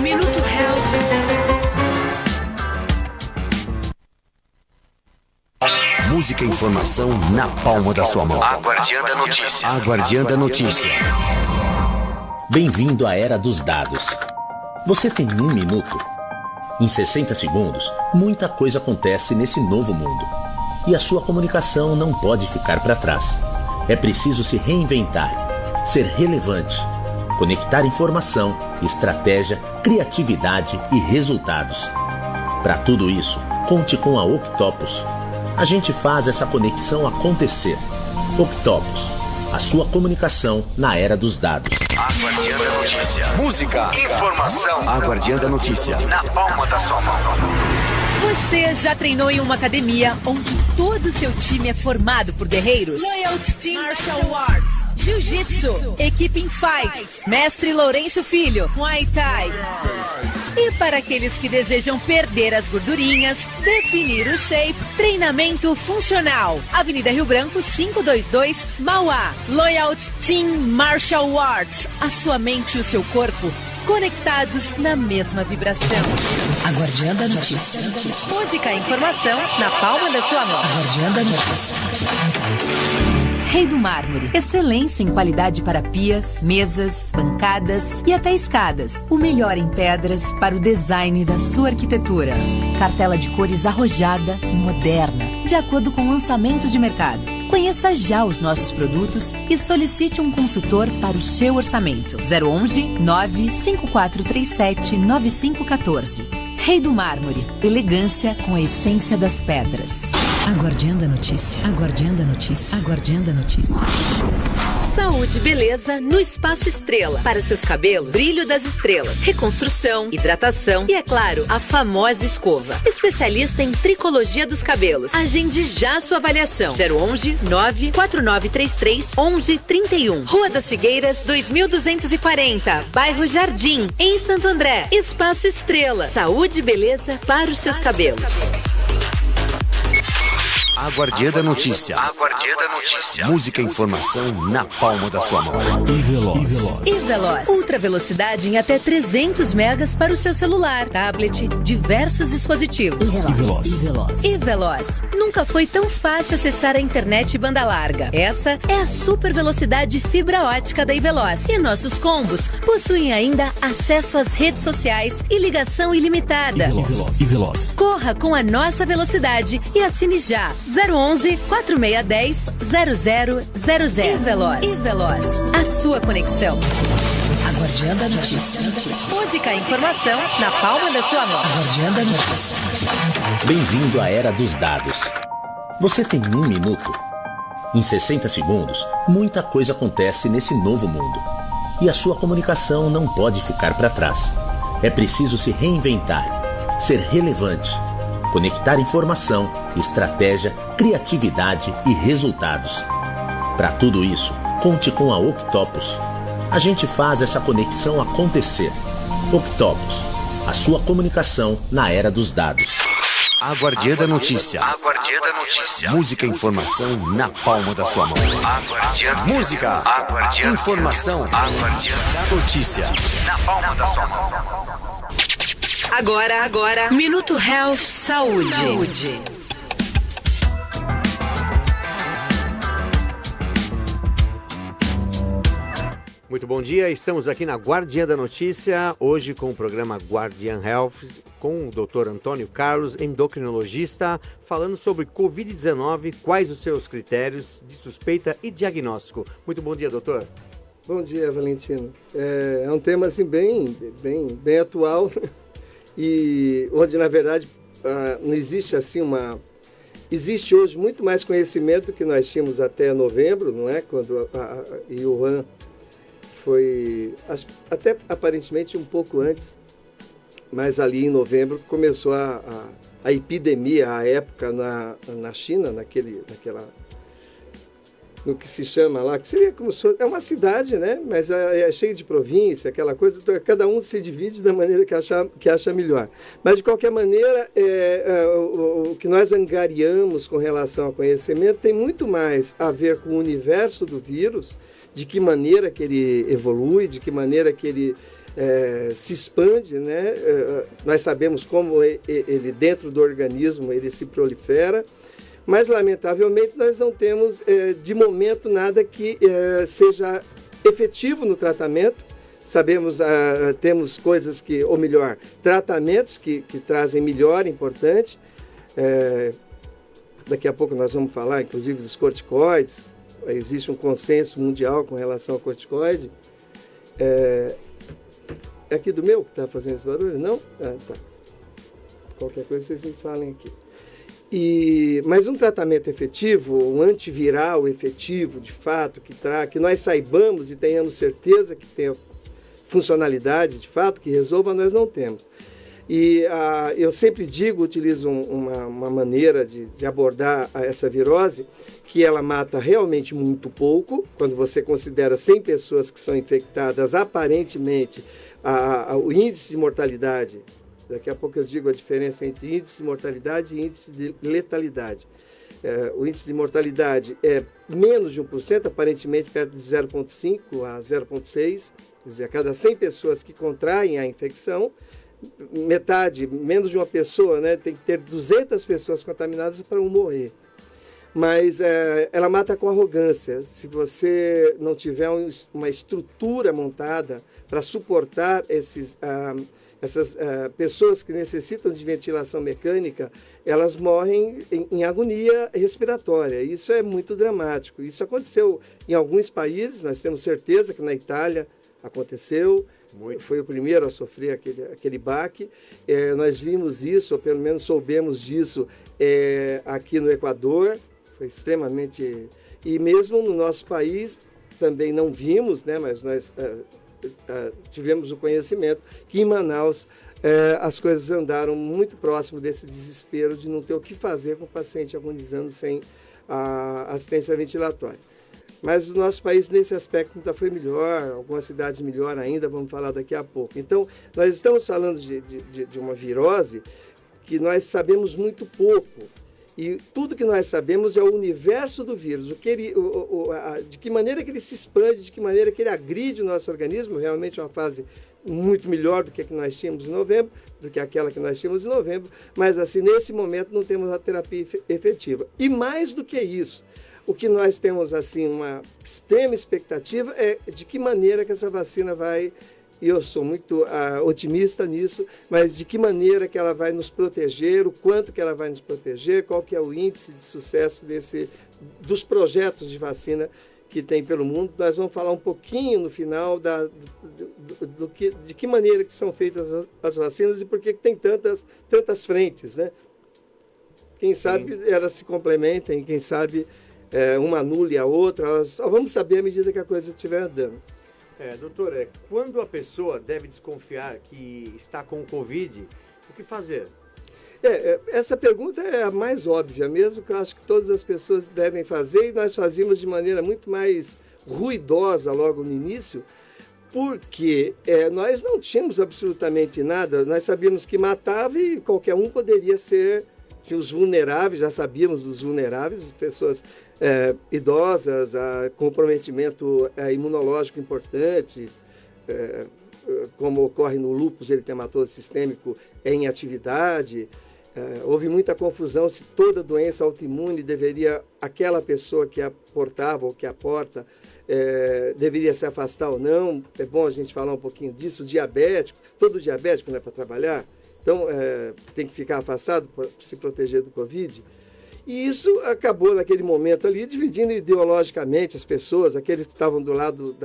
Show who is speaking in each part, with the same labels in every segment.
Speaker 1: Minuto Health.
Speaker 2: Música e informação na palma da sua mão.
Speaker 3: A Guardiã da Notícia.
Speaker 2: A Guardiã da Notícia.
Speaker 4: Bem-vindo à Era dos Dados. Você tem 1 minuto? Em 60 segundos, muita coisa acontece nesse novo mundo. E a sua comunicação não pode ficar para trás. É preciso se reinventar, ser relevante, conectar informação, estratégia, criatividade e resultados. Para tudo isso, conte com a Octopus. A gente faz essa conexão acontecer. Octopus, a sua comunicação na Era dos Dados.
Speaker 3: A Guardiã da Notícia.
Speaker 2: Música,
Speaker 3: Informação.
Speaker 2: A Guardiã da Notícia.
Speaker 3: Na palma da sua mão.
Speaker 1: Você já treinou em uma academia onde todo o seu time é formado por guerreiros? Loyalty Team Martial Arts, Jiu-Jitsu, Equipe Fight, Mestre Lourenço Filho, Muay Thai. E para aqueles que desejam perder as gordurinhas, definir o shape, treinamento funcional. Avenida Rio Branco 522, Mauá. Loyalty Team Martial Arts. A sua mente e o seu corpo conectados na mesma vibração.
Speaker 5: A Guardiã da Notícia.
Speaker 1: Música e informação na palma da sua mão.
Speaker 5: A Guardiã da Notícia.
Speaker 1: Rei do Mármore. Excelência em qualidade para pias, mesas, bancadas e até escadas. O melhor em pedras para o design da sua arquitetura. Cartela de cores arrojada e moderna, de acordo com lançamentos de mercado. Conheça já os nossos produtos e solicite um consultor para o seu orçamento. 011 95437 9514. Rei do Mármore. Elegância com a essência das pedras.
Speaker 5: A Guardiã da Notícia. A Guardiã da Notícia. A Guardiã da Notícia.
Speaker 1: Saúde e beleza no Espaço Estrela. Para os seus cabelos, brilho das estrelas, reconstrução, hidratação e, é claro, a famosa escova. Especialista em tricologia dos cabelos. Agende já sua avaliação. 011 94933 1131. Rua das Figueiras, 2240. Bairro Jardim, em Santo André. Espaço Estrela. Saúde e beleza para os seus cabelos.
Speaker 2: A Guardiã da Notícia.
Speaker 3: A Guardiã da Notícia.
Speaker 2: Música e informação na palma da sua mão.
Speaker 1: E-Veloz. Ultra velocidade em até 300 megas para o seu celular, tablet, diversos dispositivos. E-Veloz. Nunca foi tão fácil acessar a internet banda larga. Essa é a super velocidade fibra ótica da E-Veloz. E nossos combos possuem ainda acesso às redes sociais e ligação ilimitada.
Speaker 6: E-Veloz.
Speaker 1: Corra com a nossa velocidade e assine já. 011 4610 0000. E-Veloz. A sua conexão.
Speaker 5: A Guardiã da Notícia.
Speaker 1: Música e informação na palma da sua mão.
Speaker 5: A Guardiã da Notícia.
Speaker 4: Bem-vindo à Era dos Dados. Você tem 1 minuto? Em 60 segundos, muita coisa acontece nesse novo mundo. E a sua comunicação não pode ficar para trás. É preciso se reinventar, ser relevante, conectar informação, estratégia, criatividade e resultados. Para tudo isso, conte com a Octopus. A gente faz essa conexão acontecer. Octopus, a sua comunicação na Era dos Dados.
Speaker 2: A Guardiã da Notícia.
Speaker 3: A Guardiã da Notícia.
Speaker 2: Música e informação na palma da sua mão.
Speaker 3: A Guardiã.
Speaker 2: Música.
Speaker 3: A Guardiã.
Speaker 2: Informação.
Speaker 3: A Guardiã
Speaker 2: Da Notícia.
Speaker 3: na palma da sua mão.
Speaker 1: Agora, Minuto Health Saúde.
Speaker 7: Muito bom dia, estamos aqui na Guardiã da Notícia, hoje com o programa Guardian Health, com o Dr. Antônio Carlos, endocrinologista, falando sobre Covid-19, quais os seus critérios de suspeita e diagnóstico. Muito bom dia, doutor.
Speaker 8: Bom dia, Valentino. É um tema assim bem atual e onde, na verdade, não existe assim Existe hoje muito mais conhecimento do que nós tínhamos até novembro, não é? Quando a Wuhan foi, até aparentemente um pouco antes, mas ali em novembro começou a epidemia, a época na China, no que se chama lá, que seria como se fosse, é uma cidade, né? Mas é cheio de província, aquela coisa, então cada um se divide da maneira que acha melhor. Mas, de qualquer maneira, o que nós angariamos com relação ao conhecimento tem muito mais a ver com o universo do vírus, de que maneira que ele evolui, de que maneira que ele se expande, né? Nós sabemos como ele dentro do organismo ele se prolifera, mas lamentavelmente nós não temos de momento nada que seja efetivo no tratamento. Sabemos, temos coisas que, ou melhor, tratamentos que trazem melhora importante. Daqui a pouco nós vamos falar, inclusive, dos corticoides. Existe um consenso mundial com relação ao corticoide. É aqui do meu que está fazendo esse barulho? Não? Ah, tá. Qualquer coisa vocês me falem aqui. Mas um tratamento efetivo, um antiviral efetivo, de fato, que nós saibamos e tenhamos certeza que tenha funcionalidade, de fato, que resolva, nós não temos. E eu sempre digo, utilizo uma maneira de abordar essa virose, que ela mata realmente muito pouco. Quando você considera 100 pessoas que são infectadas, aparentemente, o índice de mortalidade, daqui a pouco eu digo a diferença entre índice de mortalidade e índice de letalidade. O índice de mortalidade é menos de 1%, aparentemente perto de 0,5% a 0,6%. Quer dizer, a cada 100 pessoas que contraem a infecção, metade, menos de uma pessoa, né, tem que ter 200 pessoas contaminadas para um morrer. Mas ela mata com arrogância. Se você não tiver uma estrutura montada para suportar essas pessoas que necessitam de ventilação mecânica, elas morrem em agonia respiratória. Isso é muito dramático. Isso aconteceu em alguns países, nós temos certeza que na Itália aconteceu. Foi o primeiro a sofrer aquele baque. Nós vimos isso, ou pelo menos soubemos disso, aqui no Equador. Foi extremamente... E mesmo no nosso país, também não vimos, né, mas nós tivemos o conhecimento que em Manaus as coisas andaram muito próximo desse desespero de não ter o que fazer com o paciente agonizando sem a assistência ventilatória. Mas o nosso país, nesse aspecto, ainda foi melhor, algumas cidades melhor ainda, vamos falar daqui a pouco. Então, nós estamos falando de uma virose que nós sabemos muito pouco. E tudo que nós sabemos é o universo do vírus, de que maneira que ele se expande, de que maneira que ele agride o nosso organismo. Realmente é uma fase muito melhor do que a que nós tínhamos em novembro, do que aquela que nós tínhamos em novembro, mas assim, nesse momento não temos a terapia efetiva. E mais do que isso, o que nós temos, assim, uma extrema expectativa é de que maneira que essa vacina vai, e eu sou muito otimista nisso, mas de que maneira que ela vai nos proteger, o quanto que ela vai nos proteger, qual que é o índice de sucesso dos projetos de vacina que tem pelo mundo. Nós vamos falar um pouquinho no final de que maneira que são feitas as vacinas e por que tem tantas frentes, né? Quem sabe elas se complementem, quem sabe... uma anule a outra, só vamos saber à medida que a coisa estiver andando.
Speaker 7: Doutor, quando a pessoa deve desconfiar que está com o Covid, o que fazer?
Speaker 8: Essa pergunta é a mais óbvia mesmo, que eu acho que todas as pessoas devem fazer, e nós fazíamos de maneira muito mais ruidosa logo no início, porque nós não tínhamos absolutamente nada, nós sabíamos que matava e qualquer um poderia ser... Tinha os vulneráveis, já sabíamos dos vulneráveis, as pessoas idosas, comprometimento imunológico importante, como ocorre no lúpus eritematoso sistêmico em atividade. Houve muita confusão se toda doença autoimune aquela pessoa que a portava ou que a porta, deveria se afastar ou não. É bom a gente falar um pouquinho disso. Diabético, todo diabético não é para trabalhar. Então, tem que ficar afastado para se proteger do Covid. E isso acabou, naquele momento ali, dividindo ideologicamente as pessoas, aqueles que estavam do lado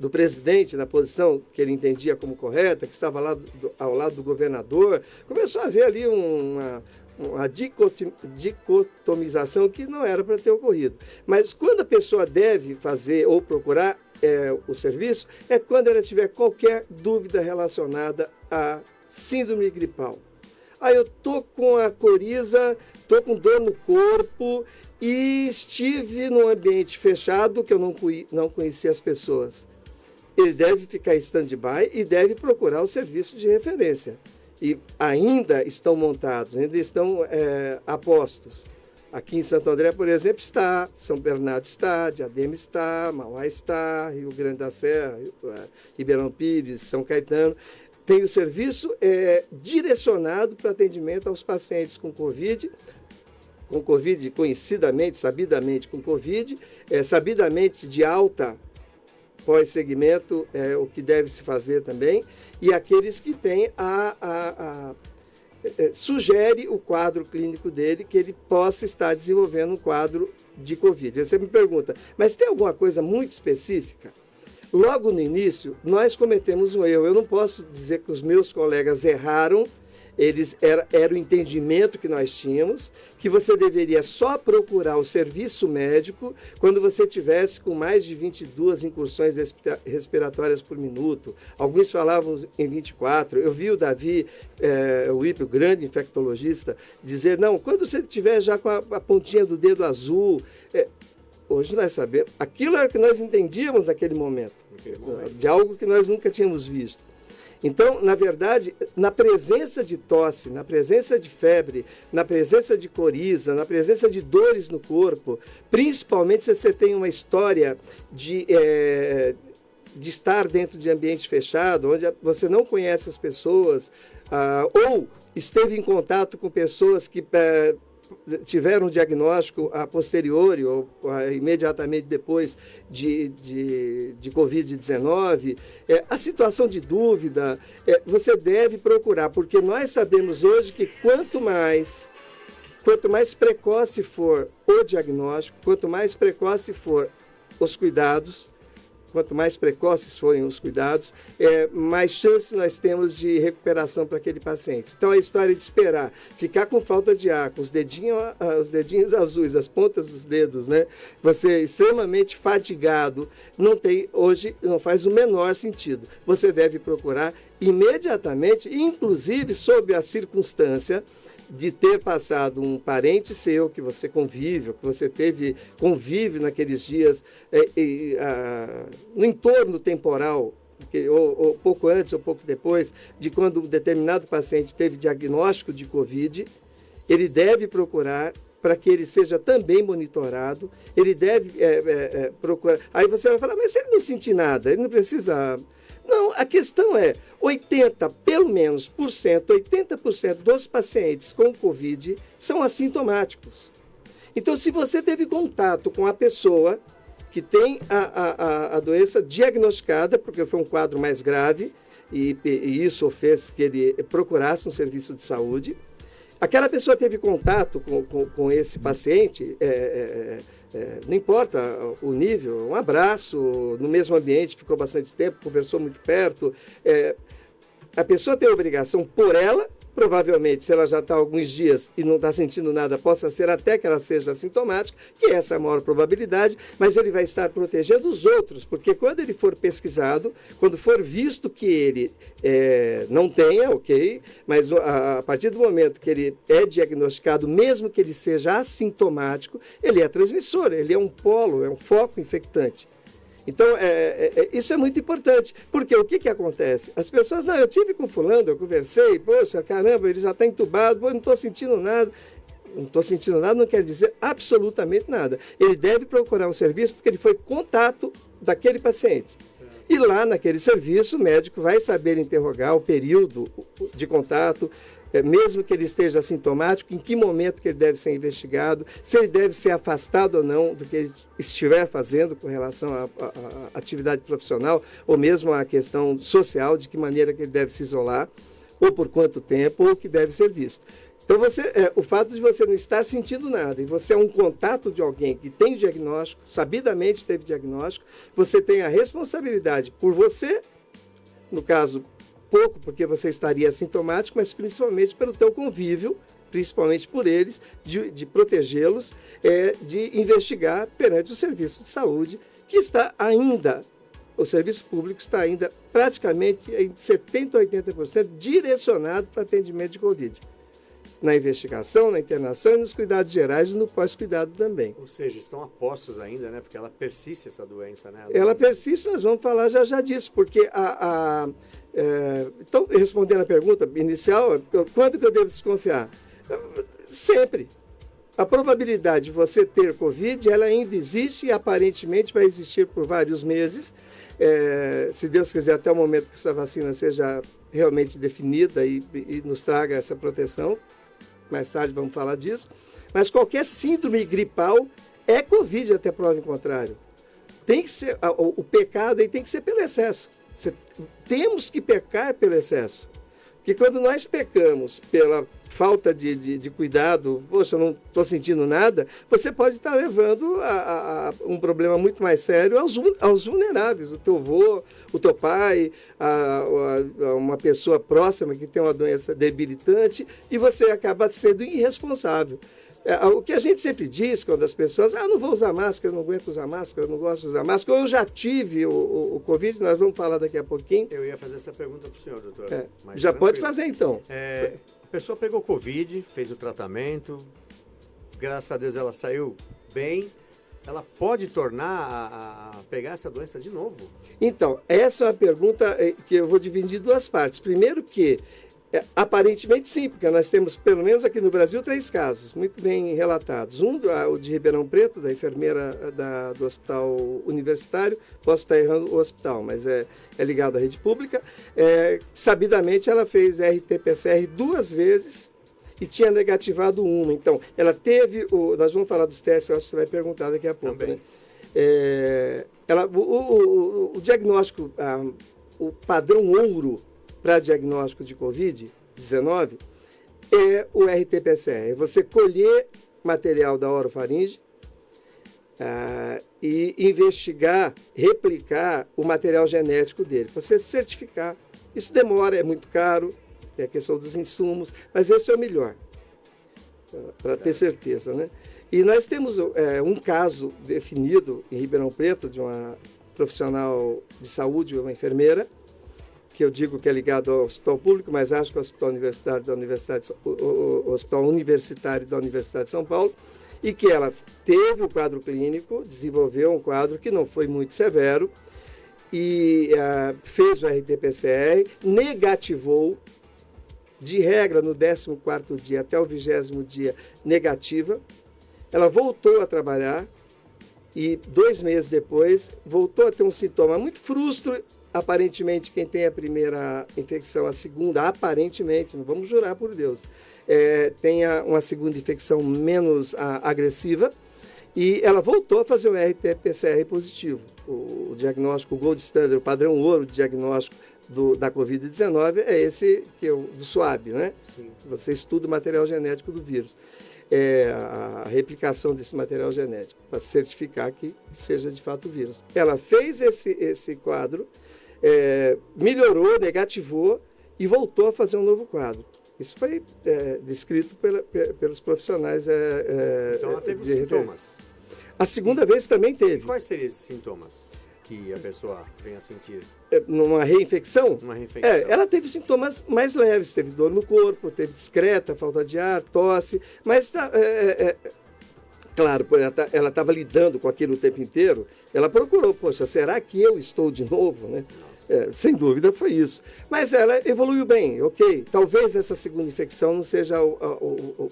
Speaker 8: do presidente, na posição que ele entendia como correta, que estava lá ao lado do governador. Começou a haver ali uma dicotomização que não era para ter ocorrido. Mas quando a pessoa deve fazer ou procurar o serviço, é quando ela tiver qualquer dúvida relacionada à síndrome gripal. Eu tô com a coriza, tô com dor no corpo e estive num ambiente fechado que eu não conhecia as pessoas. Ele deve ficar em stand-by e deve procurar o serviço de referência. E ainda estão montados, ainda estão a postos. Aqui em Santo André, por exemplo, está, São Bernardo está, Diadema está, Mauá está, Rio Grande da Serra, Ribeirão Pires, São Caetano. Tem o serviço direcionado para atendimento aos pacientes com Covid, conhecidamente, sabidamente com Covid, sabidamente de alta pós-segmento, o que deve se fazer também, e aqueles que têm sugere o quadro clínico dele, que ele possa estar desenvolvendo um quadro de Covid. Você me pergunta, mas tem alguma coisa muito específica? Logo no início, nós cometemos um erro. Eu não posso dizer que os meus colegas erraram, era o entendimento que nós tínhamos, que você deveria só procurar o serviço médico quando você tivesse com mais de 22 incursões respiratórias por minuto. Alguns falavam em 24. Eu vi o Davi, o grande infectologista, dizer, não, quando você tiver já com a pontinha do dedo azul... Hoje nós sabemos, aquilo era o que nós entendíamos naquele momento, de algo que nós nunca tínhamos visto. Então, na verdade, na presença de tosse, na presença de febre, na presença de coriza, na presença de dores no corpo, principalmente se você tem uma história de estar dentro de ambiente fechado, onde você não conhece as pessoas, ou esteve em contato com pessoas que tiveram um diagnóstico a posteriori ou imediatamente depois de Covid-19, a situação de dúvida, você deve procurar, porque nós sabemos hoje que quanto mais precoce for o diagnóstico, quanto mais precoce for os cuidados, quanto mais precoces forem os cuidados, mais chance nós temos de recuperação para aquele paciente. Então, a história de esperar, ficar com falta de ar, com os dedinhos azuis, as pontas dos dedos, né? Você extremamente fatigado, hoje não faz o menor sentido. Você deve procurar imediatamente, inclusive sob a circunstância de ter passado um parente seu que você convive, que você convive naqueles dias no entorno temporal, ou pouco antes ou pouco depois de quando um determinado paciente teve diagnóstico de Covid, ele deve procurar para que ele seja também monitorado, ele deve procurar... Aí você vai falar, mas se ele não sentir nada, ele não precisa... Não, a questão é, 80% dos pacientes com Covid são assintomáticos. Então, se você teve contato com a pessoa que tem a doença diagnosticada, porque foi um quadro mais grave, e isso fez que ele procurasse um serviço de saúde, aquela pessoa teve contato com esse paciente... não importa o nível, um abraço, no mesmo ambiente, ficou bastante tempo, conversou muito perto. A pessoa tem a obrigação por ela, provavelmente, se ela já está há alguns dias e não está sentindo nada, possa ser até que ela seja assintomática, que essa é a maior probabilidade, mas ele vai estar protegendo os outros, porque quando ele for pesquisado, quando for visto que ele não tenha, ok, mas a partir do momento que ele é diagnosticado, mesmo que ele seja assintomático, ele é transmissor, ele é um polo, é um foco infectante. Então, isso é muito importante, porque o que acontece? As pessoas, não, eu tive com fulano, eu conversei, poxa, caramba, ele já está entubado, não estou sentindo nada. Não estou sentindo nada, não quer dizer absolutamente nada. Ele deve procurar um serviço porque ele foi contato daquele paciente. E lá naquele serviço, o médico vai saber interrogar o período de contato, mesmo que ele esteja assintomático, em que momento que ele deve ser investigado, se ele deve ser afastado ou não do que ele estiver fazendo com relação à atividade profissional, ou mesmo à questão social, de que maneira que ele deve se isolar, ou por quanto tempo, ou o que deve ser visto. Então, o fato de você não estar sentindo nada, e você é um contato de alguém que tem diagnóstico, sabidamente teve diagnóstico, você tem a responsabilidade por você, no caso, pouco porque você estaria assintomático, mas principalmente pelo teu convívio, principalmente por eles, de protegê-los, de investigar perante o serviço de saúde, que está ainda, o serviço público está ainda praticamente em 70% a 80% direcionado para atendimento de Covid. Na investigação, na internação e nos cuidados gerais e no pós-cuidado também.
Speaker 7: Ou seja, estão a postos ainda, né? Porque ela persiste, essa doença, né?
Speaker 8: Ela persiste, nós vamos falar já disso, porque então, respondendo a pergunta inicial, quando que eu devo desconfiar? Sempre. a probabilidade de você ter Covid, ela ainda existe e aparentemente vai existir por vários meses. Se Deus quiser, até o momento que essa vacina seja realmente definida e nos traga essa proteção. Mais tarde vamos falar disso. Mas qualquer síndrome gripal é Covid até prova em contrário. Tem que ser, o pecado aí tem que ser pelo excesso. Temos que pecar pelo excesso. Porque quando nós pecamos pela falta de cuidado, poxa, eu não estou sentindo nada, você pode estar levando a um problema muito mais sério aos vulneráveis, o teu avô, o teu pai, uma pessoa próxima que tem uma doença debilitante, e você acaba sendo irresponsável. O que a gente sempre diz quando as pessoas, não vou usar máscara, não aguento usar máscara, não gosto de usar máscara, ou eu já tive o Covid, nós vamos falar daqui a pouquinho.
Speaker 7: Eu ia fazer essa pergunta para o senhor, doutor.
Speaker 8: Já pode fazer então.
Speaker 7: A pessoa pegou Covid, fez o tratamento, graças a Deus ela saiu bem, ela pode tornar a pegar essa doença de novo?
Speaker 8: Então, essa é uma pergunta que eu vou dividir em duas partes. Primeiro que, aparentemente sim, porque nós temos, pelo menos aqui no Brasil, 3 casos muito bem relatados. O de Ribeirão Preto, da enfermeira do hospital universitário, posso estar errando o hospital, mas é ligado à rede pública. Sabidamente, ela fez RT-PCR 2 vezes e tinha negativado 1. Então, ela teve, nós vamos falar dos testes, eu acho que você vai perguntar daqui a pouco, né? O diagnóstico, o padrão ouro para diagnóstico de Covid-19 é o RT-PCR. É você colher material da orofaringe e investigar, replicar o material genético dele, para você certificar. Isso demora, é muito caro, é a questão dos insumos, mas esse é o melhor, para ter certeza, né? E nós temos um caso definido em Ribeirão Preto de uma profissional de saúde, uma enfermeira, que eu digo que é ligado ao hospital público, mas acho que é o hospital universitário da Universidade de São Paulo, e que ela teve o quadro clínico, desenvolveu um quadro que não foi muito severo, e fez o RT-PCR, negativou, de regra, no 14º dia até o 20º dia, negativa. Ela voltou a trabalhar e 2 meses depois voltou a ter um sintoma muito frustro. Aparentemente, quem tem a primeira infecção, a segunda, aparentemente, não vamos jurar por Deus, tenha uma segunda infecção menos agressiva, e ela voltou a fazer o RT-PCR positivo. O diagnóstico Gold Standard, o padrão ouro de diagnóstico da Covid-19 é esse que do SWAB, né? Sim. Você estuda o material genético do vírus. A replicação desse material genético, para certificar que seja de fato vírus. Ela fez esse quadro, melhorou, negativou e voltou a fazer um novo quadro. Isso foi descrito pelos profissionais.
Speaker 7: Então ela teve os sintomas.
Speaker 8: A segunda vez também teve.
Speaker 7: Quais seriam esses sintomas que a pessoa vem a sentir?
Speaker 8: Numa reinfecção?
Speaker 7: Uma reinfecção.
Speaker 8: Ela teve sintomas mais leves, teve dor no corpo, teve discreta, falta de ar, tosse, mas claro, ela estava lidando com aquilo o tempo inteiro, ela procurou, poxa, será que eu estou de novo, né? Sem dúvida foi isso. Mas ela evoluiu bem, ok. Talvez essa segunda infecção não seja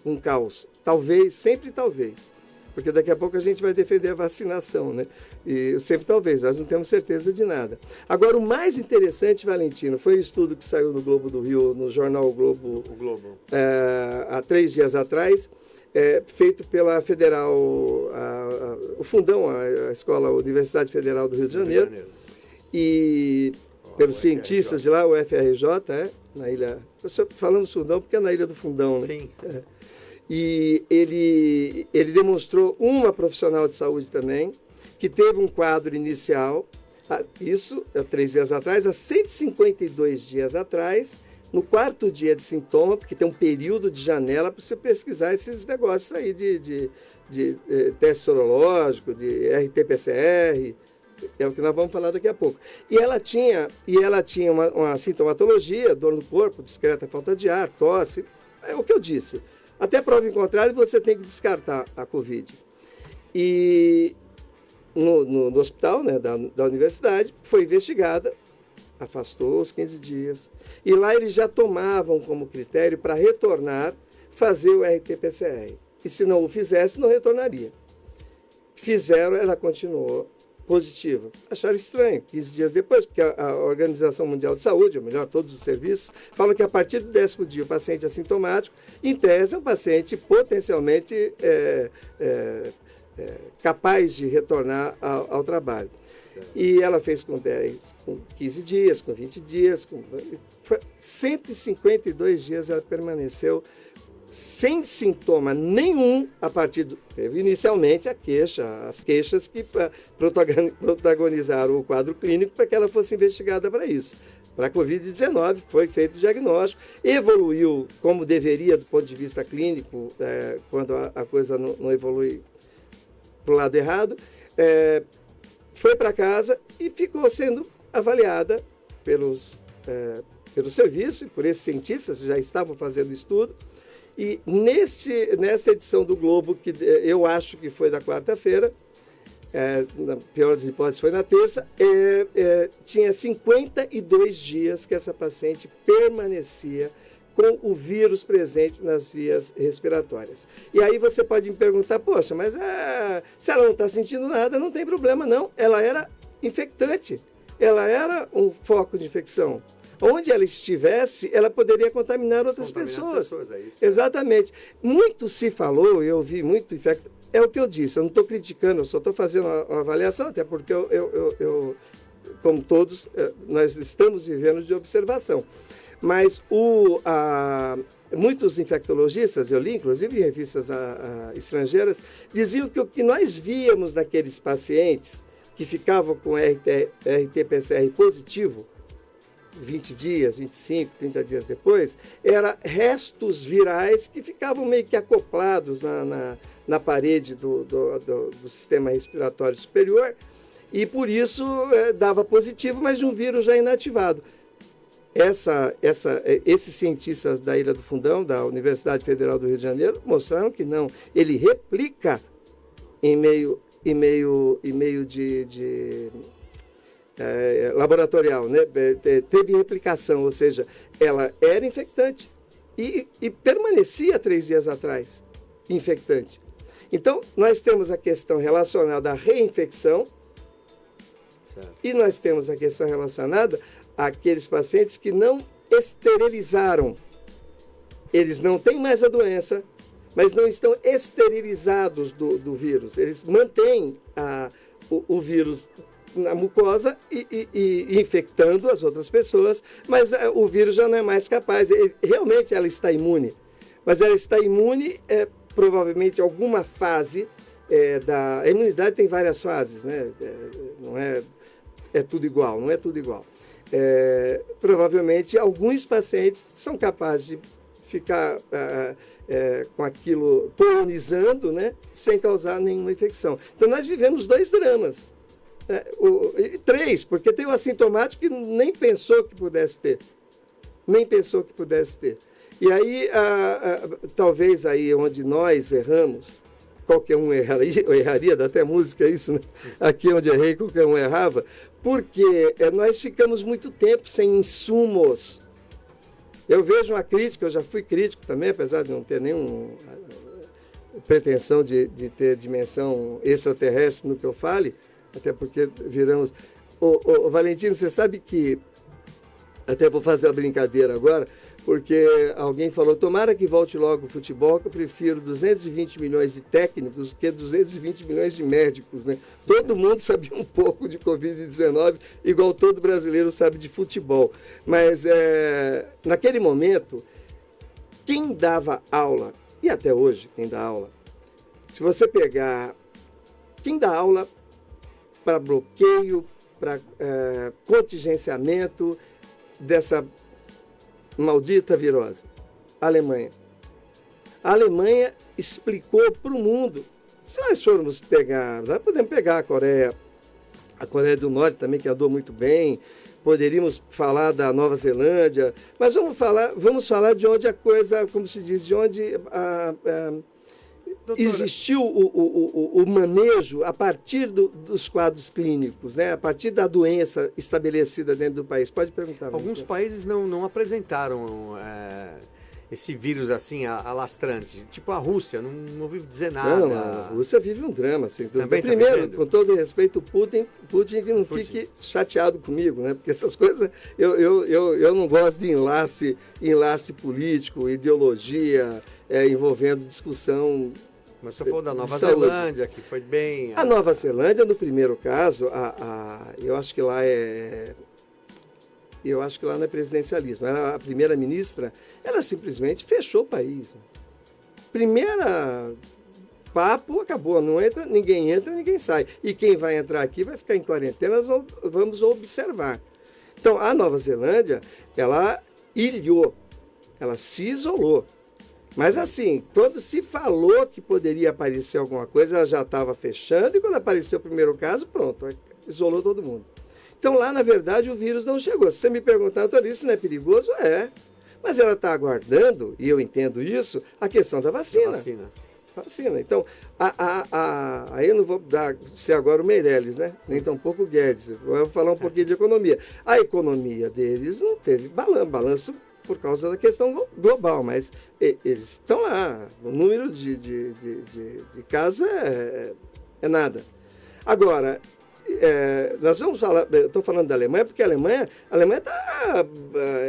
Speaker 8: um caos. Talvez, sempre talvez. Porque daqui a pouco a gente vai defender a vacinação, né? E sempre talvez, nós não temos certeza de nada. Agora, o mais interessante, Valentino, foi um estudo que saiu no Globo do Rio, no jornal O Globo. Há 3 dias atrás, feito pela Federal, o Fundão, a Escola Universidade Federal do Rio de Janeiro. E pelos cientistas de lá, o FRJ, na ilha... Eu estou falando Fundão porque é na Ilha do Fundão, né?
Speaker 7: Sim.
Speaker 8: E ele demonstrou uma profissional de saúde também, que teve um quadro inicial, isso há 3 dias atrás, há 152 dias atrás, no 4º dia de sintoma, porque tem um período de janela para você pesquisar esses negócios aí de teste sorológico, de RT-PCR, é o que nós vamos falar daqui a pouco. E ela tinha uma sintomatologia, dor no corpo, discreta falta de ar, tosse, é o que eu disse. Até prova em contrário, você tem que descartar a Covid. E no hospital, né, da universidade, foi investigada, afastou os 15 dias. E lá eles já tomavam como critério para retornar, fazer o RT-PCR. e se não o fizesse, não retornaria. Fizeram, ela continuou positiva. Acharam estranho, 15 dias depois, porque a Organização Mundial de Saúde, ou melhor, todos os serviços, falam que a partir do 10º dia o paciente assintomático, em tese, é um paciente potencialmente capaz de retornar ao trabalho. E ela fez com 15 dias, com 20 dias, 152 dias ela permaneceu sem sintoma nenhum a partir teve inicialmente as queixas que protagonizaram o quadro clínico para que ela fosse investigada para isso. Para a Covid-19 foi feito o diagnóstico, evoluiu como deveria do ponto de vista clínico, quando a coisa não evolui para o lado errado, foi para casa e ficou sendo avaliada pelo serviço e por esses cientistas que já estavam fazendo estudo. E nessa edição do Globo, que eu acho que foi da quarta-feira, na pior das hipóteses foi na terça, tinha 52 dias que essa paciente permanecia com o vírus presente nas vias respiratórias. E aí você pode me perguntar, poxa, mas se ela não está sentindo nada, não tem problema não. Ela era infectante, ela era um foco de infecção. Onde ela estivesse, ela poderia contaminar outras pessoas.
Speaker 7: É isso.
Speaker 8: Exatamente. Muito se falou, eu vi muito infecto. É o que eu disse, eu não estou criticando, eu só estou fazendo uma avaliação, até porque eu, como todos, nós estamos vivendo de observação. Mas muitos infectologistas, eu li, inclusive em revistas estrangeiras, diziam que o que nós víamos naqueles pacientes que ficavam com RT-PCR positivo, 20 dias, 25, 30 dias depois, era restos virais que ficavam meio que acoplados na parede do sistema respiratório superior e, por isso, dava positivo, mas de um vírus já inativado. Esses cientistas da Ilha do Fundão, da Universidade Federal do Rio de Janeiro, mostraram que não. Ele replica em meio de laboratorial, né? Teve replicação, ou seja, ela era infectante e permanecia 3 dias atrás infectante. Então, nós temos a questão relacionada à reinfecção, certo, e nós temos a questão relacionada àqueles pacientes que não esterilizaram. Eles não têm mais a doença, mas não estão esterilizados do vírus. Eles mantêm o vírus na mucosa e infectando as outras pessoas, mas o vírus já não é mais capaz. Realmente ela está imune, mas ela está imune provavelmente alguma fase a imunidade tem várias fases, né? Não é tudo igual, não é tudo igual. Provavelmente alguns pacientes são capazes de ficar com aquilo colonizando, né? Sem causar nenhuma infecção. Então nós vivemos 2 dramas. 3, porque tem o assintomático que nem pensou que pudesse ter. E aí, talvez aí onde nós erramos, qualquer um erraria, dá até música isso, né? Aqui onde errei, qualquer um errava, porque nós ficamos muito tempo sem insumos. Eu vejo uma crítica, eu já fui crítico também, apesar de não ter nenhuma pretensão de ter dimensão extraterrestre no que eu fale, até porque viramos... Ô, Valentino, você sabe que... Até vou fazer a brincadeira agora, porque alguém falou, tomara que volte logo o futebol, que eu prefiro 220 milhões de técnicos do que 220 milhões de médicos, né? Todo mundo sabia um pouco de Covid-19, igual todo brasileiro sabe de futebol. Mas, naquele momento, quem dava aula, e até hoje quem dá aula, se você pegar quem dá aula para bloqueio, para contingenciamento dessa maldita virose, a Alemanha. A Alemanha explicou para o mundo. Se nós formos pegar, nós podemos pegar a Coreia do Norte também, que andou muito bem, poderíamos falar da Nova Zelândia, mas vamos falar de onde a coisa, como se diz, de onde existiu o manejo a partir dos quadros clínicos, né? A partir da doença estabelecida dentro do país. Pode perguntar.
Speaker 7: Alguns países não apresentaram esse vírus assim, alastrante? Tipo a Rússia, não ouvi dizer nada.
Speaker 8: Não, a Rússia vive um drama, sem dúvida.
Speaker 7: Também
Speaker 8: Primeiro, com todo respeito, Putin que não fique chateado comigo, né? Porque essas coisas, eu não gosto de enlace político, ideologia, envolvendo discussão.
Speaker 7: Mas você falou da Nova Zelândia, que foi bem...
Speaker 8: A Nova Zelândia, no primeiro caso, eu acho que lá não é presidencialismo. A primeira-ministra, ela simplesmente fechou o país. Primeira papo, acabou. Não entra, ninguém sai. E quem vai entrar aqui vai ficar em quarentena, nós vamos observar. Então, a Nova Zelândia, ela ilhou, ela se isolou. Mas assim, quando se falou que poderia aparecer alguma coisa, ela já estava fechando, e quando apareceu o primeiro caso, pronto, isolou todo mundo. Então lá, na verdade, o vírus não chegou. Se você me perguntar, Antônio, isso não é perigoso? É. Mas ela está aguardando, e eu entendo isso, a questão da vacina. Vacina. Então, aí eu não vou ser agora o Meirelles, né? Nem tampouco o Guedes. Vou falar um pouquinho de economia. A economia deles não teve balanço por causa da questão global, mas eles estão lá. O número de casos é nada. Agora, nós vamos falar, eu estou falando da Alemanha, porque a Alemanha está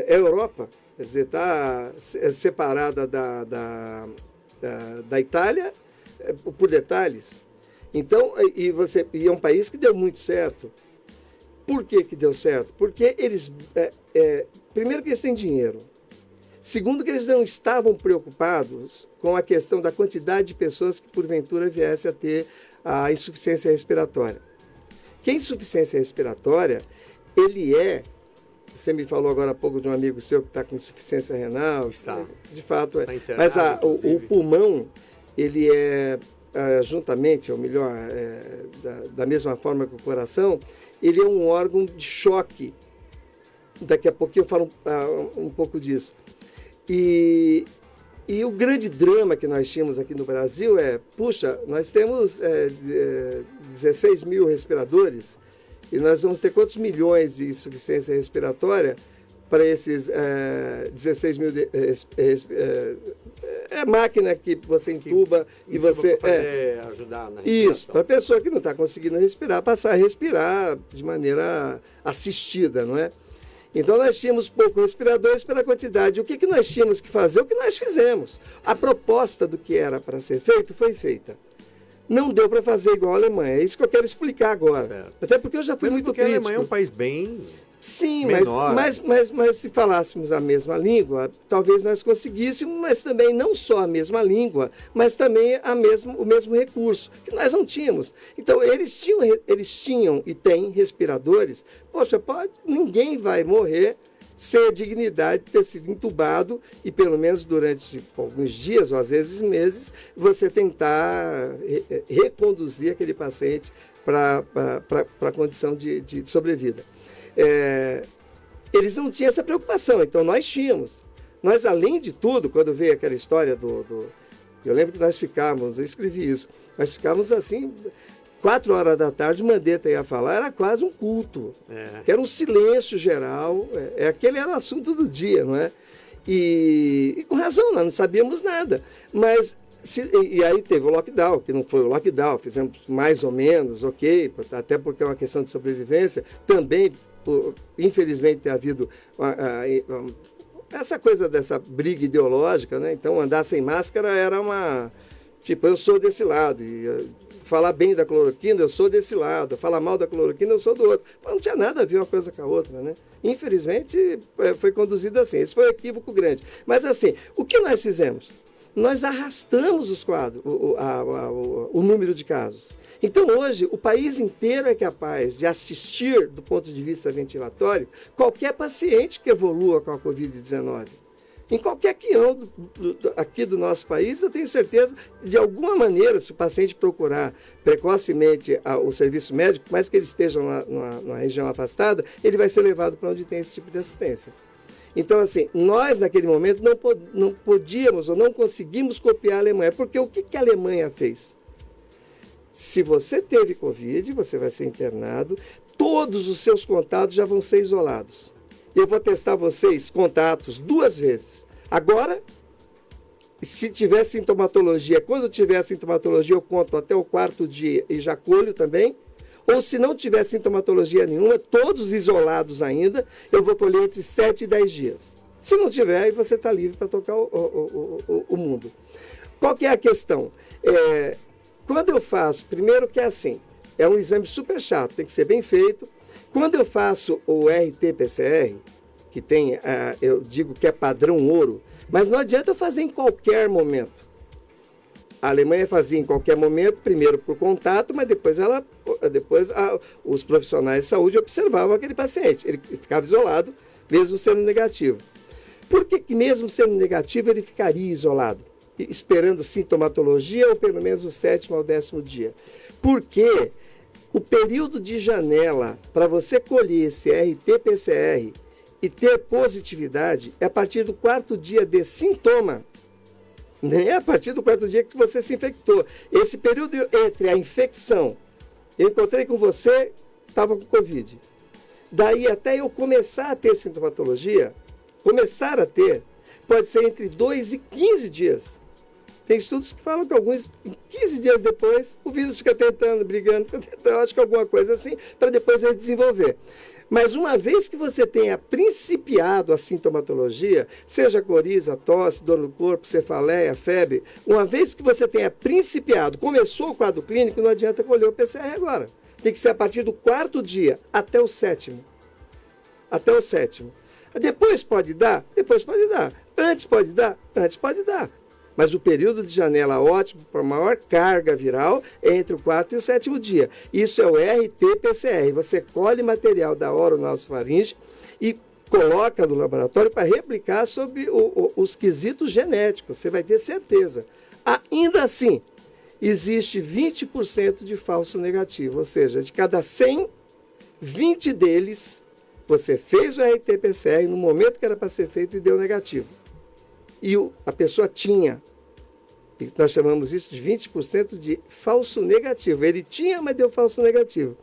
Speaker 8: é Europa, quer dizer, está separada da Itália por detalhes. Então, e é um país que deu muito certo. Por que deu certo? Porque eles, primeiro que eles têm dinheiro. Segundo que eles não estavam preocupados com a questão da quantidade de pessoas que porventura viesse a ter a insuficiência respiratória. Que a insuficiência respiratória, você me falou agora há pouco de um amigo seu que está com insuficiência renal.
Speaker 7: Está. De
Speaker 8: fato,
Speaker 7: está internado,
Speaker 8: mas o pulmão, ele juntamente, ou melhor, da mesma forma que o coração, ele é um órgão de choque. Daqui a pouquinho eu falo um pouco disso. E o grande drama que nós tínhamos aqui no Brasil nós temos 16 mil respiradores e nós vamos ter quantos milhões de insuficiência respiratória para esses 16 mil... máquina que você entuba e você...
Speaker 7: ajudar na respiração.
Speaker 8: Isso, para a pessoa que não está conseguindo respirar, passar a respirar de maneira assistida, não é? Então, nós tínhamos poucos respiradores pela quantidade. O que nós tínhamos que fazer? O que nós fizemos. A proposta do que era para ser feito foi feita. Não deu para fazer igual a Alemanha. É isso que eu quero explicar agora. Certo. Até porque eu já fui muito crítico.
Speaker 7: A Alemanha é um país bem...
Speaker 8: Sim,
Speaker 7: menor.
Speaker 8: Mas se falássemos a mesma língua, talvez nós conseguíssemos, mas também não só a mesma língua, mas também o mesmo recurso, que nós não tínhamos. Então, eles tinham e têm respiradores. Poxa, ninguém vai morrer sem a dignidade de ter sido entubado e, pelo menos durante alguns dias, ou às vezes meses, você tentar reconduzir aquele paciente para a condição de sobrevida. Eles não tinham essa preocupação, então nós tínhamos. Nós, além de tudo, quando veio aquela história eu lembro que nós ficávamos, eu escrevi isso, nós ficávamos assim, 4 horas da tarde, o Mandetta ia falar, era quase um culto, era um silêncio geral, aquele era o assunto do dia, não é? E com razão, nós não sabíamos nada, mas... E aí teve o lockdown, que não foi o lockdown, fizemos mais ou menos, ok, até porque é uma questão de sobrevivência, também, infelizmente, tem havido essa coisa dessa briga ideológica, né? Então, andar sem máscara era tipo, eu sou desse lado, e falar bem da cloroquina, eu sou desse lado, falar mal da cloroquina, eu sou do outro. Mas não tinha nada a ver uma coisa com a outra, né? Infelizmente, foi conduzido assim, esse foi um equívoco grande. Mas assim, o que nós fizemos? Nós arrastamos os quadros, o número de casos. Então, hoje, o país inteiro é capaz de assistir, do ponto de vista ventilatório, qualquer paciente que evolua com a Covid-19. Em qualquer quião aqui do nosso país, eu tenho certeza, de alguma maneira, se o paciente procurar precocemente o serviço médico, mais que ele esteja numa região afastada, ele vai ser levado para onde tem esse tipo de assistência. Então, assim, nós, naquele momento, não podíamos ou não conseguimos copiar a Alemanha. Porque o que a Alemanha fez? Se você teve Covid, você vai ser internado, todos os seus contatos já vão ser isolados. Eu vou testar vocês, contatos, 2 vezes. Agora se tiver sintomatologia, quando tiver sintomatologia, eu conto até o 4º dia e já colho também. Ou se não tiver sintomatologia nenhuma, todos isolados ainda, eu vou colher entre 7 e 10 dias. Se não tiver, aí você está livre para tocar o mundo. Qual que é a questão? Quando eu faço, primeiro que é assim, é um exame super chato, tem que ser bem feito. Quando eu faço o RT-PCR, que tem, eu digo que é padrão ouro, mas não adianta eu fazer em qualquer momento. A Alemanha fazia em qualquer momento, primeiro por contato, mas depois os profissionais de saúde observavam aquele paciente. Ele ficava isolado, mesmo sendo negativo. Por que mesmo sendo negativo ele ficaria isolado? Esperando sintomatologia ou pelo menos o 7º ao 10º dia? Porque o período de janela para você colher esse RT-PCR e ter positividade é a partir do 4º dia de sintoma. Nem é a partir do 4º dia que você se infectou. Esse período entre a infecção, eu encontrei com você, estava com Covid. Daí até eu começar a ter sintomatologia, pode ser entre 2 e 15 dias. Tem estudos que falam que alguns, 15 dias depois, o vírus fica brigando, eu acho que alguma coisa assim, para depois ele desenvolver. Mas uma vez que você tenha principiado a sintomatologia, seja coriza, tosse, dor no corpo, cefaleia, febre, uma vez que você tenha principiado, começou o quadro clínico, não adianta colher o PCR agora. Tem que ser a partir do 4º dia até o 7º. Até o 7º. Depois pode dar? Depois pode dar. Antes pode dar? Antes pode dar. Mas o período de janela ótimo para maior carga viral é entre o 4º e o 7º dia. Isso é o RT-PCR. Você colhe material da oronasofaringe e coloca no laboratório para replicar sobre os quesitos genéticos. Você vai ter certeza. Ainda assim, existe 20% de falso negativo. Ou seja, de cada 100, 20 deles, você fez o RT-PCR no momento que era para ser feito e deu negativo. E a pessoa tinha, e nós chamamos isso de 20% de falso negativo. Ele tinha, mas deu falso negativo.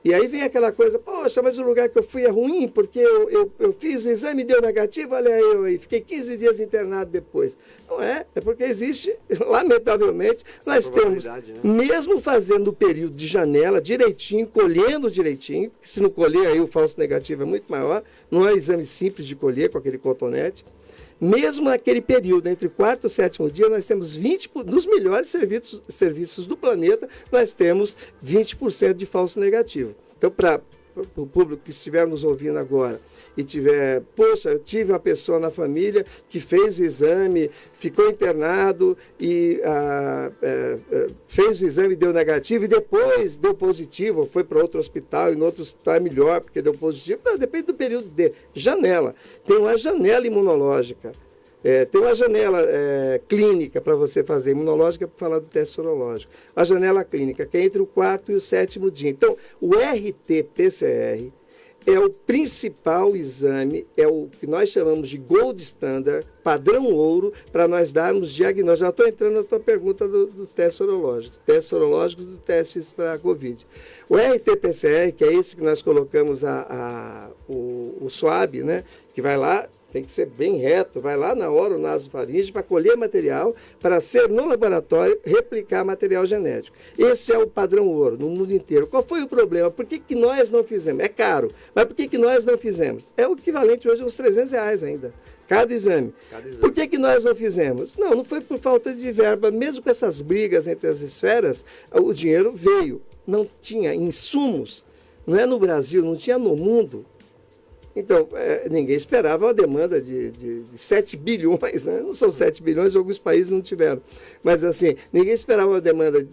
Speaker 8: E aí vem aquela coisa, poxa, mas o lugar que eu fui é ruim, porque eu fiz o exame e deu negativo, olha eu aí, fiquei 15 dias internado depois. Não é porque existe, lamentavelmente, nós temos, né? Mesmo fazendo o período de janela direitinho, colhendo direitinho, se não colher aí o falso negativo é muito maior, não é exame simples de colher com aquele cotonete. Mesmo naquele período, entre o 4º e o 7º dia, nós temos 20%, nos melhores serviços do planeta, nós temos 20% de falso negativo. Então, para o público que estiver nos ouvindo agora e tiver, poxa, eu tive uma pessoa na família que fez o exame, ficou internado e fez o exame e deu negativo e depois deu positivo, foi para outro hospital e no outro hospital é melhor porque deu positivo. Não, depende do período de janela. Tem uma janela imunológica, tem uma janela clínica para você fazer, imunológica para falar do teste sorológico. A janela clínica, que é entre o 4º e o 7º dia. Então, o RT-PCR é o principal exame, é o que nós chamamos de gold standard, padrão ouro, para nós darmos diagnóstico. Já estou entrando na tua pergunta dos testes sorológicos dos testes para a Covid. O RT-PCR, que é esse que nós colocamos o swab, né, que vai lá, tem que ser bem reto, vai lá na oronasofaringe para colher material, para ser no laboratório, replicar material genético. Esse é o padrão ouro no mundo inteiro. Qual foi o problema? Por que nós não fizemos? É caro, mas por que nós não fizemos? É o equivalente hoje a uns R$300 ainda, cada exame. Por que nós não fizemos? Não foi por falta de verba, mesmo com essas brigas entre as esferas, o dinheiro veio. Não tinha insumos, não é no Brasil, não tinha no mundo. Então, ninguém esperava uma demanda de 7 bilhões, né? Não são 7 bilhões, alguns países não tiveram. Mas, assim, ninguém esperava uma demanda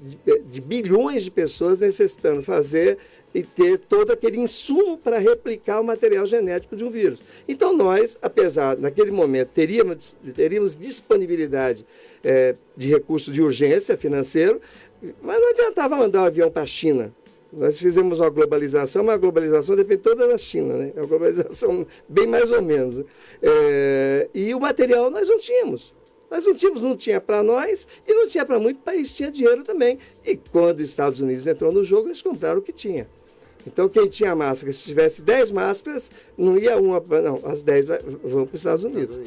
Speaker 8: de bilhões de pessoas necessitando fazer e ter todo aquele insumo para replicar o material genético de um vírus. Então, nós, apesar, naquele momento, teríamos disponibilidade de recurso de urgência financeiro, mas não adiantava mandar um avião para a China. Nós fizemos uma globalização, mas a globalização depende toda da China, né? É uma globalização bem mais ou menos. E o material nós não tínhamos. Não tinha para nós e não tinha para muito país, tinha dinheiro também. E quando os Estados Unidos entrou no jogo, eles compraram o que tinha. Então, quem tinha máscara, se tivesse 10 máscaras, não ia uma... Não, as 10 vão para os Estados Unidos.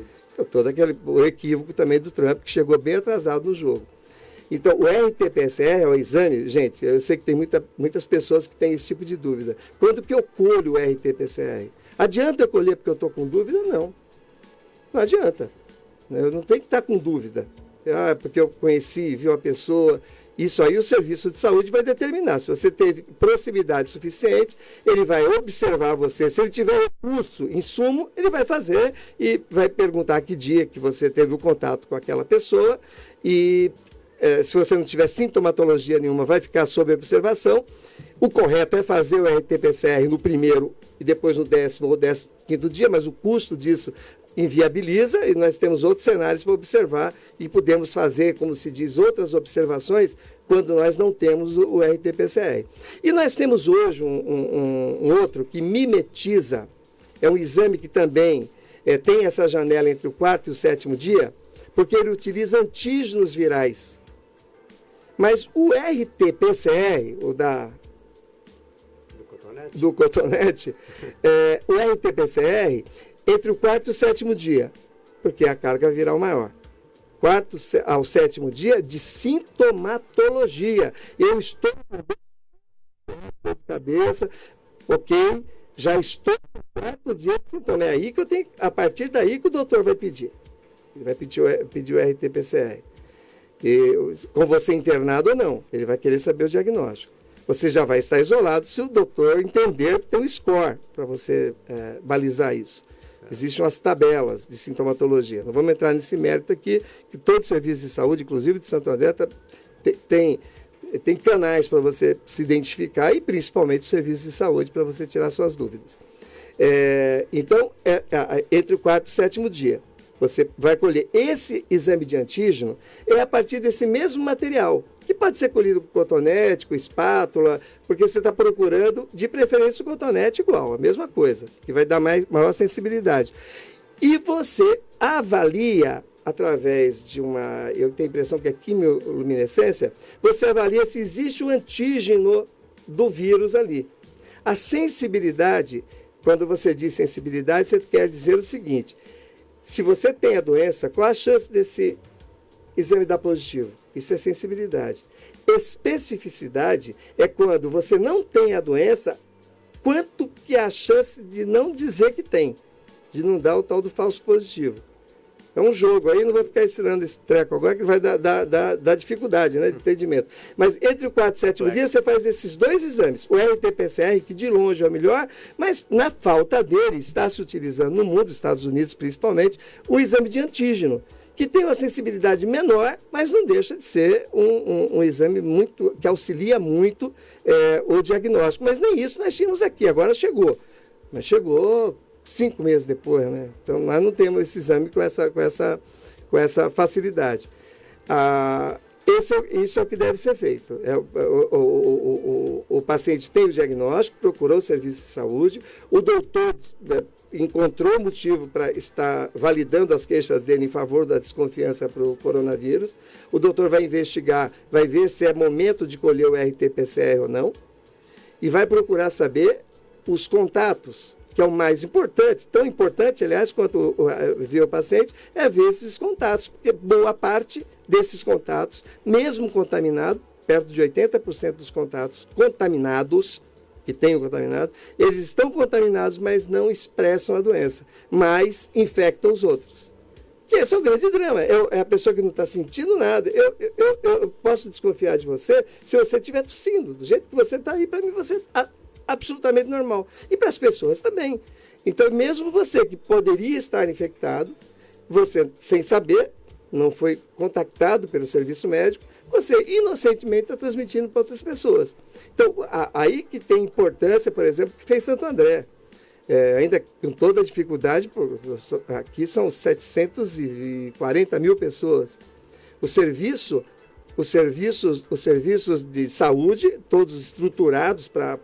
Speaker 8: Todo o equívoco também do Trump, que chegou bem atrasado no jogo. Então, o RT-PCR é o exame... Gente, eu sei que tem muitas pessoas que têm esse tipo de dúvida. Quando que eu colho o RT-PCR? Adianta eu colher porque eu estou com dúvida? Não. Não adianta. Eu não tenho que estar com dúvida. Porque eu conheci, vi uma pessoa... Isso aí o serviço de saúde vai determinar. Se você teve proximidade suficiente, ele vai observar você. Se ele tiver recurso, insumo, ele vai fazer e vai perguntar que dia que você teve o contato com aquela pessoa. E se você não tiver sintomatologia nenhuma, vai ficar sob observação. O correto é fazer o RT-PCR no primeiro e depois no 10º ou 15º dia, mas o custo disso inviabiliza e nós temos outros cenários para observar e podemos fazer, como se diz, outras observações quando nós não temos o RT-PCR. E nós temos hoje um outro que mimetiza, é um exame que também tem essa janela entre o 4º e o 7º dia, porque ele utiliza antígenos virais. Mas o RT-PCR, o do cotonete, o RT-PCR, entre o 4º e o 7º dia, porque é a carga viral maior. 4º ao 7º dia de sintomatologia. Eu estou com dor de cabeça, ok, já estou no 4º dia de sintoma. É aí que eu tenho, a partir daí que o doutor vai pedir. Ele vai pedir o RT-PCR. Com você internado ou não, ele vai querer saber o diagnóstico. Você já vai estar isolado se o doutor entender que tem um score para você balizar isso. Existem umas tabelas de sintomatologia. Não vamos entrar nesse mérito aqui, que todo serviço de saúde, inclusive de Santo André, tem canais para você se identificar e principalmente o serviço de saúde para você tirar suas dúvidas. Então, entre o 4º e o 7º dia, você vai colher esse exame de antígeno a partir desse mesmo material, que pode ser colhido com cotonete, com espátula, porque você está procurando, de preferência, o cotonete igual, a mesma coisa, que vai dar maior sensibilidade. E você avalia, através de eu tenho a impressão que é quimioluminescência, você avalia se existe o antígeno do vírus ali. A sensibilidade, quando você diz sensibilidade, você quer dizer o seguinte: se você tem a doença, qual a chance desse exame dar positivo? Isso é sensibilidade. Especificidade é quando você não tem a doença, quanto que é a chance de não dizer que tem, de não dar o tal do falso positivo. É um jogo, aí não vou ficar ensinando esse treco agora, que vai dar dificuldade, né, de entendimento. Mas entre o 4º e o 7º dia, você faz esses dois exames. O RT-PCR, que de longe é o melhor, mas na falta dele, está se utilizando no mundo, Estados Unidos principalmente, o exame de antígeno, que tem uma sensibilidade menor, mas não deixa de ser um exame que auxilia muito o diagnóstico. Mas nem isso nós tínhamos aqui, agora chegou. Mas chegou 5 meses depois, né? Então nós não temos esse exame com essa facilidade. Isso é o que deve ser feito. O paciente tem o diagnóstico, procurou o serviço de saúde, o doutor encontrou motivo para estar validando as queixas dele em favor da desconfiança para o coronavírus. O doutor vai investigar, vai ver se é momento de colher o RT-PCR ou não, e vai procurar saber os contatos, que é o mais importante, tão importante, aliás, quanto ver o paciente, é ver esses contatos, porque boa parte desses contatos, mesmo contaminado, perto de 80% dos contatos contaminados, que tem o contaminado, eles estão contaminados, mas não expressam a doença, mas infectam os outros. Que esse é o grande drama, é a pessoa que não está sentindo nada. Eu posso desconfiar de você se você estiver tossindo, do jeito que você está aí, para mim você está absolutamente normal. E para as pessoas também. Então, mesmo você que poderia estar infectado, você, sem saber, não foi contactado pelo serviço médico, você inocentemente está transmitindo para outras pessoas. Então, aí que tem importância, por exemplo, que fez Santo André. Ainda com toda a dificuldade, aqui são 740 mil pessoas. Os serviços de saúde, todos estruturados para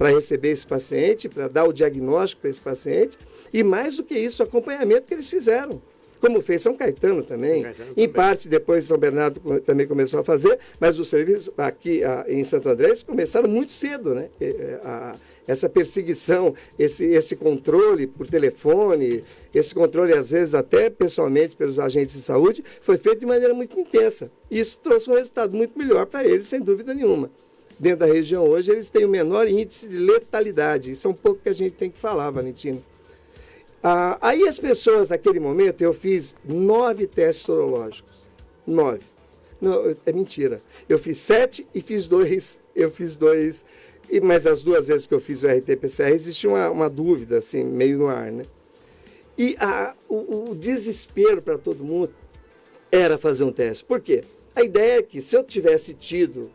Speaker 8: receber esse paciente, para dar o diagnóstico para esse paciente, e mais do que isso, o acompanhamento que eles fizeram. como fez São Caetano também. Em parte, depois São Bernardo também começou a fazer, mas o serviço aqui em Santo André eles começaram muito cedo, né? Essa perseguição, esse controle por telefone, esse controle, às vezes, até pessoalmente pelos agentes de saúde, foi feito de maneira muito intensa. Isso trouxe um resultado muito melhor para eles, sem dúvida nenhuma. Dentro da região hoje, eles têm o menor índice de letalidade. Isso é um pouco que a gente tem que falar, Valentino. Aí as pessoas, naquele momento, eu fiz 9 testes sorológicos. 9. Não, é mentira. Eu fiz 7 e fiz 2. Eu fiz 2. Mas as 2 vezes que eu fiz o RT-PCR, existia uma dúvida, assim, meio no ar, né? E o desespero para todo mundo era fazer um teste. Por quê? A ideia é que se eu tivesse tido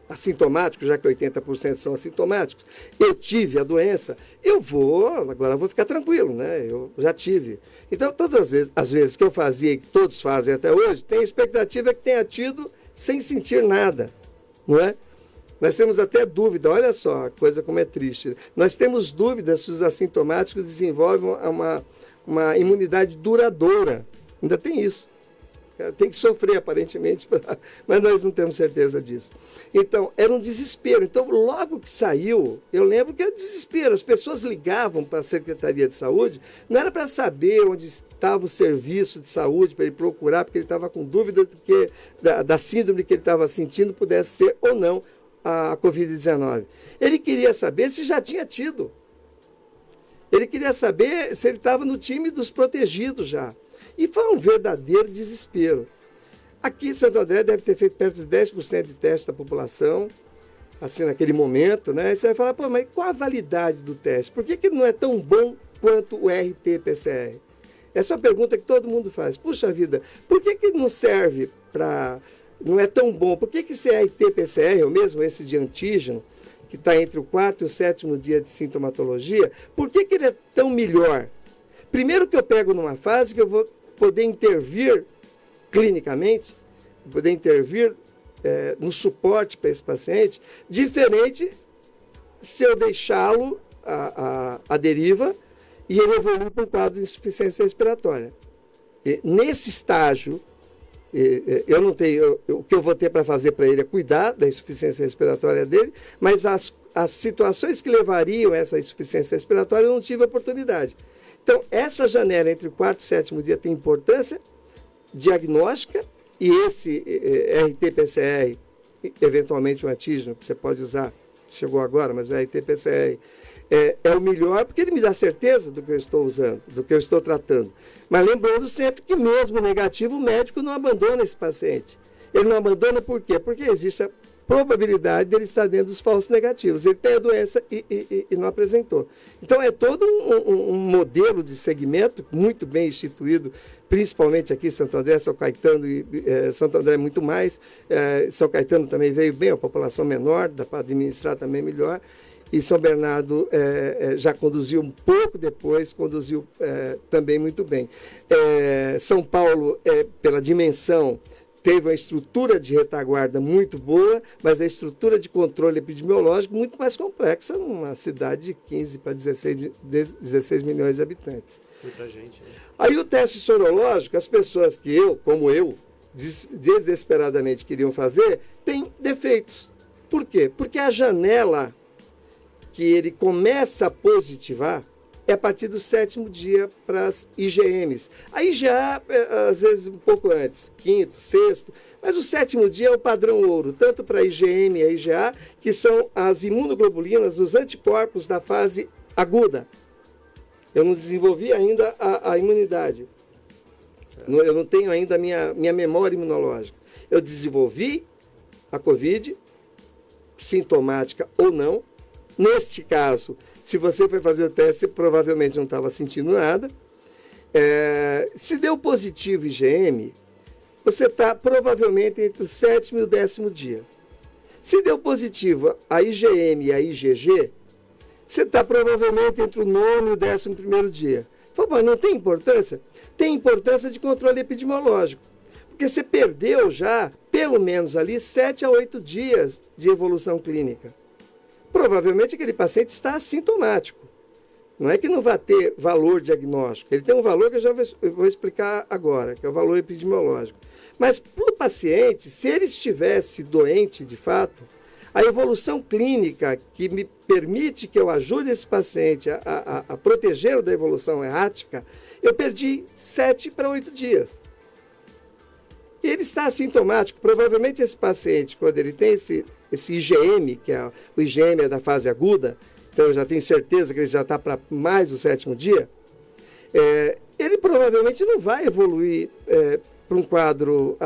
Speaker 8: assintomáticos, já que 80% são assintomáticos, eu tive a doença, agora eu vou ficar tranquilo, né? Eu já tive. Então, todas as vezes que eu fazia e que todos fazem até hoje, tem a expectativa que tenha tido sem sentir nada, não é? Nós temos até dúvida, olha só a coisa como é triste. Nós temos dúvidas se os assintomáticos desenvolvem uma imunidade duradoura. Ainda tem isso. Tem que sofrer, aparentemente, mas nós não temos certeza disso. Então, era um desespero. Então, logo que saiu, eu lembro que era desespero. As pessoas ligavam para a Secretaria de Saúde, não era para saber onde estava o serviço de saúde, para ele procurar, porque ele estava com dúvida da síndrome que ele estava sentindo, pudesse ser ou não a Covid-19. Ele queria saber se já tinha tido. Ele queria saber se ele estava no time dos protegidos já. E foi um verdadeiro desespero. Aqui em Santo André deve ter feito perto de 10% de teste da população, assim, naquele momento, né? E você vai falar, pô, mas qual a validade do teste? Por que ele não é tão bom quanto o RT-PCR? Essa é uma pergunta que todo mundo faz. Puxa vida, por que ele não serve para... não é tão bom? Por que esse RT-PCR, ou mesmo esse de antígeno, que está entre o 4º e o 7º dia de sintomatologia, por que ele é tão melhor? Primeiro que eu pego numa fase que eu vou poder intervir clinicamente, poder intervir no suporte para esse paciente, diferente se eu deixá-lo à deriva e ele evoluir para um quadro de insuficiência respiratória. Nesse estágio, eu não tenho, o que eu vou ter para fazer para ele é cuidar da insuficiência respiratória dele, mas as situações que levariam a essa insuficiência respiratória eu não tive oportunidade. Então, essa janela entre o 4º e 7º dia tem importância diagnóstica e esse RT-PCR, eventualmente um antígeno que você pode usar, chegou agora, mas o RT-PCR é o melhor porque ele me dá certeza do que eu estou usando, do que eu estou tratando. Mas lembrando sempre que mesmo negativo, o médico não abandona esse paciente. Ele não abandona por quê? Porque existe a probabilidade dele estar dentro dos falsos negativos. Ele tem a doença e não apresentou. Então, é todo um modelo de segmento muito bem instituído, principalmente aqui em Santo André, São Caetano e Santo André muito mais. São Caetano também veio bem, a população menor, dá para administrar também melhor. E São Bernardo já conduziu um pouco depois, conduziu também muito bem. São Paulo, pela dimensão, teve uma estrutura de retaguarda muito boa, mas a estrutura de controle epidemiológico muito mais complexa numa cidade de 15 para 16 milhões de habitantes.
Speaker 7: Muita gente, né?
Speaker 8: Aí o teste sorológico, as pessoas que como eu, desesperadamente queriam fazer, têm defeitos. Por quê? Porque a janela que ele começa a positivar é a partir do 7º dia para as IgMs. A IgA, às vezes, um pouco antes, 5º, 6º, mas o 7º dia é o padrão ouro, tanto para a IgM e a IgA, que são as imunoglobulinas, os anticorpos da fase aguda. Eu não desenvolvi ainda a imunidade. Eu não tenho ainda a minha memória imunológica. Eu desenvolvi a Covid, sintomática ou não. Neste caso, se você foi fazer o teste, você provavelmente não estava sentindo nada. Se deu positivo IgM, você está provavelmente entre o 7º e o 10º dia. Se deu positivo a IgM e a IgG, você está provavelmente entre o 9º e o 11º dia. Mas não tem importância? Tem importância de controle epidemiológico. Porque você perdeu já, pelo menos ali, 7 a 8 dias de evolução clínica. Provavelmente aquele paciente está assintomático. Não é que não vai ter valor diagnóstico. Ele tem um valor que eu já vou explicar agora, que é o valor epidemiológico. Mas para o paciente, se ele estivesse doente de fato, a evolução clínica que me permite que eu ajude esse paciente a protegê-lo da evolução errática, eu perdi 7 para 8 dias. Ele está assintomático. Provavelmente esse paciente, quando ele tem esse IgM, que é o IgM é da fase aguda, então eu já tenho certeza que ele já está para mais do 7º dia, ele provavelmente não vai evoluir para um quadro...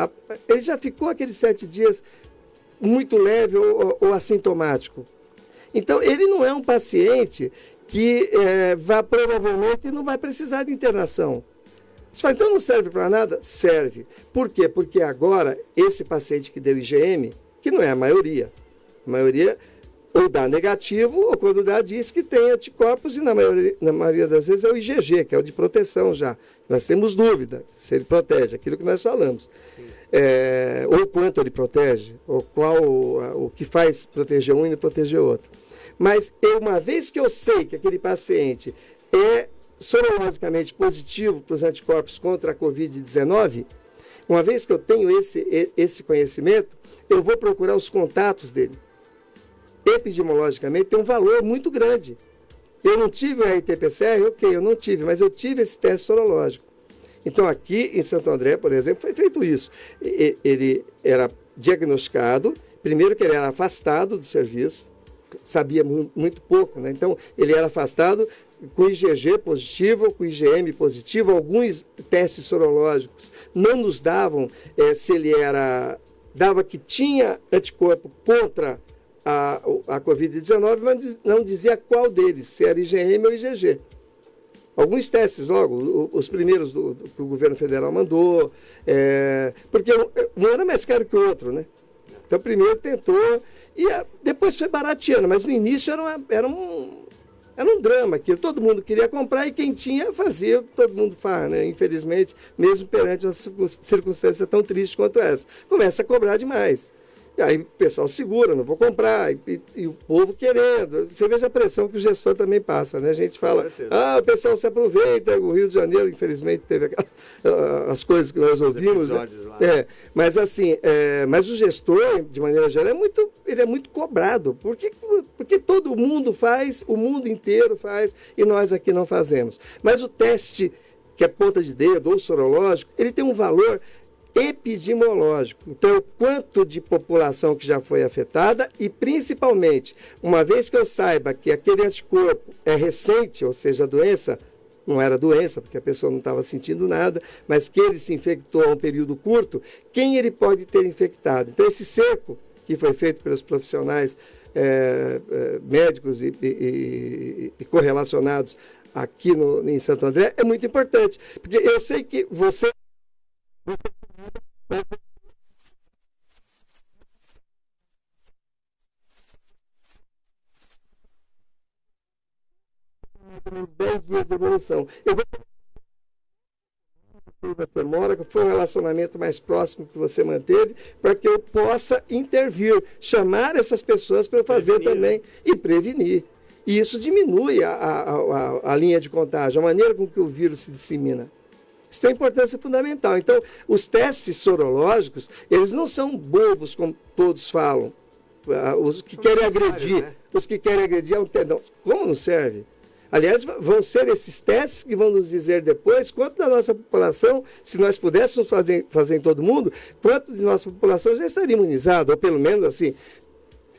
Speaker 8: Ele já ficou aqueles 7 dias muito leve ou assintomático. Então, ele não é um paciente que provavelmente não vai precisar de internação. Você fala, então não serve para nada? Serve. Por quê? Porque agora, esse paciente que deu IgM, que não é a maioria ou dá negativo, ou quando dá, diz que tem anticorpos, e na maioria das vezes é o IgG, que é o de proteção já. Nós temos dúvida se ele protege, aquilo que nós falamos. Ou quanto ele protege, ou o que faz proteger um e não proteger outro. Mas uma vez que eu sei que aquele paciente é sorologicamente positivo para os anticorpos contra a Covid-19, uma vez que eu tenho esse conhecimento, eu vou procurar os contatos dele. Epidemiologicamente tem um valor muito grande. Eu não tive o RT-PCR, ok, eu não tive, mas eu tive esse teste sorológico. Então aqui em Santo André, por exemplo, foi feito isso. Ele era diagnosticado, primeiro que ele era afastado do serviço, sabia muito pouco, né? Então ele era afastado com IgG positivo, com IgM positivo. Alguns testes sorológicos não nos davam se ele dava que tinha anticorpo contra a Covid-19, mas não dizia qual deles, se era IgM ou IgG. Alguns testes logo, os primeiros que o governo federal mandou, porque um era mais caro que o outro, né? Então primeiro tentou, e depois foi barateando, mas no início era um drama, que todo mundo queria comprar e quem tinha fazia, todo mundo faz, né? Infelizmente, mesmo perante uma circunstância tão triste quanto essa. Começa a cobrar demais. E aí o pessoal segura, não vou comprar, e o povo querendo. Você veja a pressão que o gestor também passa, né? A gente fala, o pessoal se aproveita, o Rio de Janeiro, infelizmente, teve as coisas que nós ouvimos. Né? Lá. Mas assim, mas o gestor, de maneira geral, ele é muito cobrado, porque todo mundo faz, o mundo inteiro faz, e nós aqui não fazemos. Mas o teste, que é ponta de dedo ou sorológico, ele tem um valor epidemiológico. Então, o quanto de população que já foi afetada e, principalmente, uma vez que eu saiba que aquele anticorpo é recente, ou seja, a doença não era doença, porque a pessoa não estava sentindo nada, mas que ele se infectou a um período curto, quem ele pode ter infectado? Então, esse cerco que foi feito pelos profissionais médicos e correlacionados aqui em Santo André é muito importante, porque eu sei que você 10 dias de evolução. Eu vou você mora, que foi um relacionamento mais próximo que você manteve, para que eu possa intervir, chamar essas pessoas para eu fazer também e prevenir. E isso diminui a linha de contágio, a maneira com que o vírus se dissemina. Isso tem importância fundamental. Então, os testes sorológicos, eles não são bobos, como todos falam. Os que querem agredir, né? Os que querem agredir é um teste. Como não serve? Aliás, vão ser esses testes que vão nos dizer depois quanto da nossa população, se nós pudéssemos fazer em todo mundo, quanto de nossa população já estaria imunizado, ou pelo menos assim,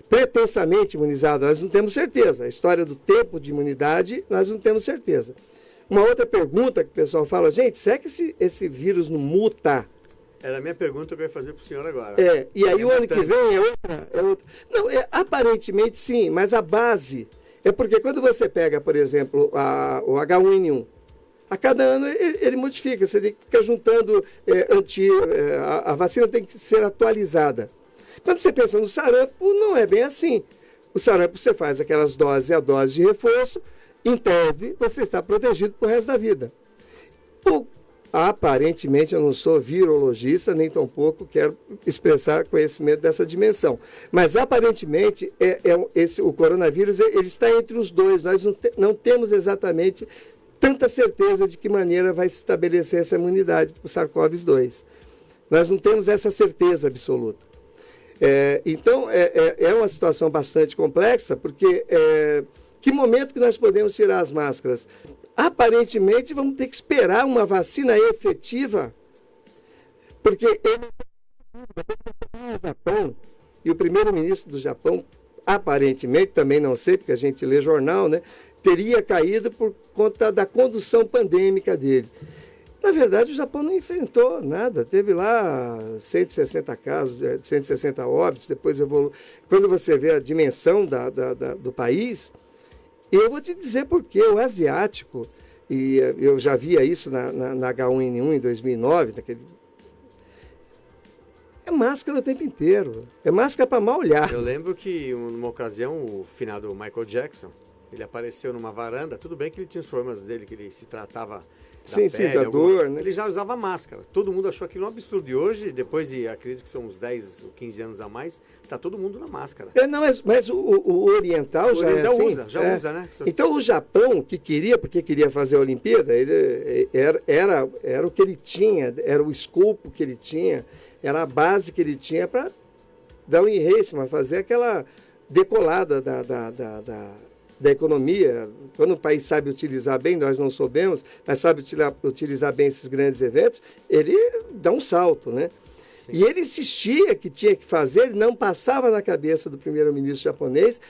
Speaker 8: pretensamente imunizado. Nós não temos certeza. A história do tempo de imunidade, nós não temos certeza. Uma outra pergunta que o pessoal fala, gente, será que esse vírus não muta?
Speaker 7: Era a minha pergunta que eu ia fazer para o senhor agora.
Speaker 8: E aí o ano que vem é outra. Não, aparentemente sim, mas a base é porque quando você pega, por exemplo, o H1N1, a cada ano ele modifica, você tem que ficar juntando a vacina tem que ser atualizada. Quando você pensa no sarampo, não é bem assim. O sarampo você faz aquelas doses e a dose de reforço, em tese, você está protegido para o resto da vida. Aparentemente, eu não sou virologista, nem tampouco quero expressar conhecimento dessa dimensão. Mas, aparentemente, o coronavírus ele está entre os dois. Nós não temos exatamente tanta certeza de que maneira vai se estabelecer essa imunidade para o SARS-CoV-2. Nós não temos essa certeza absoluta. Então, é uma situação bastante complexa, porque que momento que nós podemos tirar as máscaras? Aparentemente, vamos ter que esperar uma vacina efetiva, porque o Japão, e o primeiro-ministro do Japão, aparentemente, também não sei, porque a gente lê jornal, né, teria caído por conta da condução pandêmica dele. Na verdade, o Japão não enfrentou nada. Teve lá 160 casos, 160 óbitos, depois evoluiu. Quando você vê a dimensão do país, eu vou te dizer por quê. O asiático, e eu já via isso na H1N1 em 2009, é máscara o tempo inteiro. É máscara para mal olhar.
Speaker 7: Eu lembro que, numa ocasião, o finado Michael Jackson, ele apareceu numa varanda. Tudo bem que ele tinha os problemas dele, que ele se tratava
Speaker 8: da dor, né?
Speaker 7: Ele já usava máscara. Todo mundo achou aquilo um absurdo. E hoje, depois de, acredito que são uns 10 ou 15 anos a mais, tá todo mundo na máscara.
Speaker 8: Mas o oriental já é assim.
Speaker 7: usa, né?
Speaker 8: Então, o Japão, porque queria fazer a Olimpíada, ele era o que ele tinha, era o escopo que ele tinha, era a base que ele tinha para dar um enrace, fazer aquela decolada da economia. Quando o país sabe utilizar bem, nós não soubemos, mas sabe utilizar bem esses grandes eventos, ele dá um salto, né? Sim. E ele insistia que tinha que fazer, ele não passava na cabeça do primeiro-ministro japonês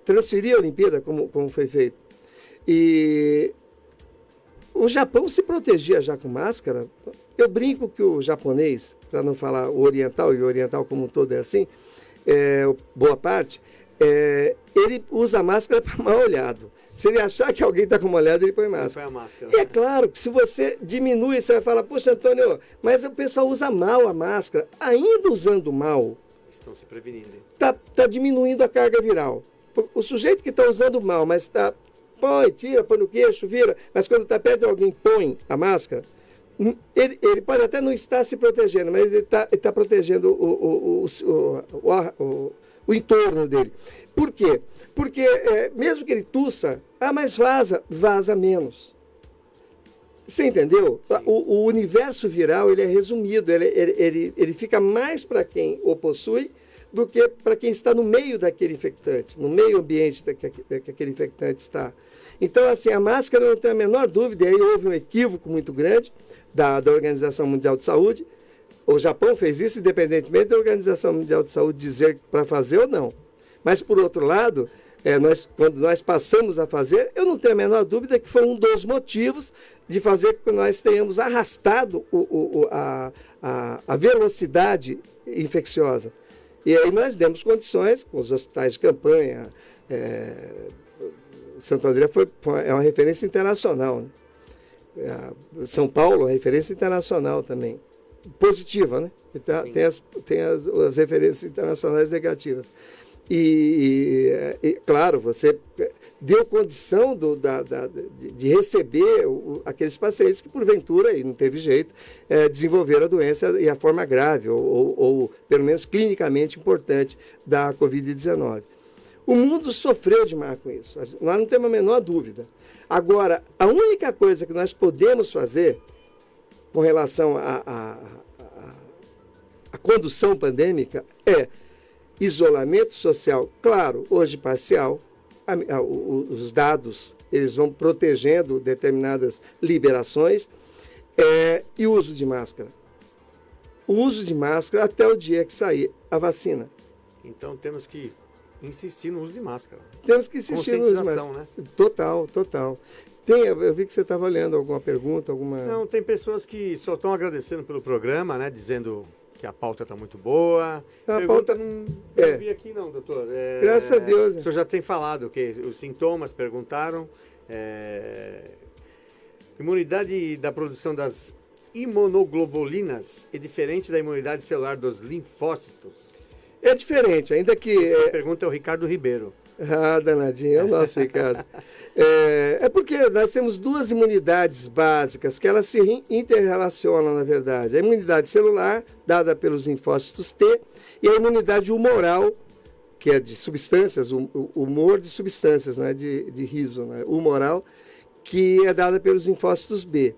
Speaker 8: transferir a Olimpíada, como foi feito. E o Japão se protegia já com máscara. Eu brinco que o japonês, para não falar o oriental, e o oriental como um todo é assim, boa parte, ele usa máscara para mal olhado. Se ele achar que alguém está com mal olhado, ele põe máscara. E é claro que se você diminui, você vai falar, poxa, Antônio, mas o pessoal usa mal a máscara. Ainda usando mal,
Speaker 7: estão se prevenindo.
Speaker 8: Está diminuindo a carga viral. O sujeito que está usando mal, mas põe no queixo, vira, mas quando está perto de alguém, põe a máscara, ele pode até não estar se protegendo, mas ele está protegendo o entorno dele. Por quê? Porque mesmo que ele tussa, mas vaza menos. Você entendeu? O universo viral ele é resumido, ele fica mais para quem o possui do que para quem está no meio daquele infectante, no meio ambiente que aquele infectante está. Então, assim, a máscara não tem a menor dúvida, e aí houve um equívoco muito grande da Organização Mundial de Saúde. O Japão fez isso independentemente da Organização Mundial de Saúde dizer para fazer ou não. Mas, por outro lado, quando nós passamos a fazer, eu não tenho a menor dúvida que foi um dos motivos de fazer com que nós tenhamos arrastado a velocidade infecciosa. E aí nós demos condições, com os hospitais de campanha, Santo André é uma referência internacional, né? São Paulo é uma referência internacional também. Positiva, né? Tem as referências internacionais negativas. E claro, você deu condição de receber aqueles pacientes que, porventura, e não teve jeito, desenvolveram a doença e a forma grave, ou pelo menos clinicamente importante, da Covid-19. O mundo sofreu demais com isso, nós não temos a menor dúvida. Agora, a única coisa que nós podemos fazer com relação à condução pandêmica é isolamento social, claro, hoje parcial. Os dados eles vão protegendo determinadas liberações, e o uso de máscara. O uso de máscara até o dia que sair a vacina.
Speaker 7: Então temos que insistir no uso de máscara.
Speaker 8: Temos que insistir no uso de máscara. Né? Total. Eu vi que você estava olhando alguma pergunta, alguma...
Speaker 7: Não, tem pessoas que só estão agradecendo pelo programa, né? Dizendo que a pauta está muito boa.
Speaker 8: A pauta
Speaker 7: não vi aqui não, doutor.
Speaker 8: Graças a Deus.
Speaker 7: O senhor já tem falado que os sintomas perguntaram. Imunidade da produção das imunoglobulinas é diferente da imunidade celular dos linfócitos?
Speaker 8: É diferente, ainda que...
Speaker 7: Essa pergunta é o Ricardo Ribeiro.
Speaker 8: Ah, danadinho, é o nosso Ricardo. É porque nós temos duas imunidades básicas que elas se interrelacionam, na verdade. A imunidade celular, dada pelos linfócitos T, e a imunidade humoral, que é de substâncias, humor de substâncias, né, de riso, né, humoral, que é dada pelos linfócitos B.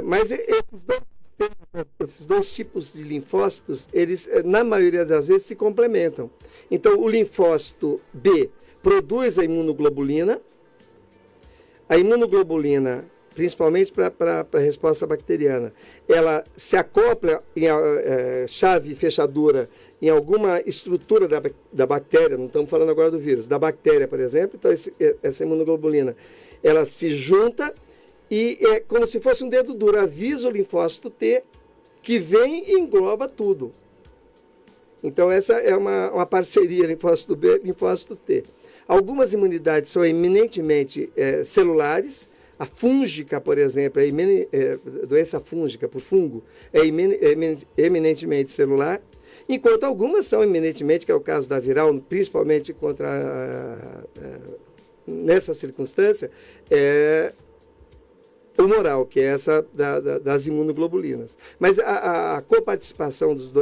Speaker 8: Mas esses dois tipos de linfócitos, eles, na maioria das vezes, se complementam. Então, o linfócito B produz a imunoglobulina. A imunoglobulina, principalmente para a resposta bacteriana, ela se acopla em chave e fechadura em alguma estrutura da bactéria, não estamos falando agora do vírus, da bactéria, por exemplo. Então, essa imunoglobulina, ela se junta e é como se fosse um dedo duro, avisa o linfócito T, que vem e engloba tudo. Então, essa é uma parceria linfócito B, linfócito T. Algumas imunidades são eminentemente celulares. A fúngica, por exemplo, doença fúngica por fungo, é eminentemente celular, enquanto algumas são eminentemente, que é o caso da viral, principalmente nessa circunstância, humoral, que é essa das imunoglobulinas. Mas a coparticipação dos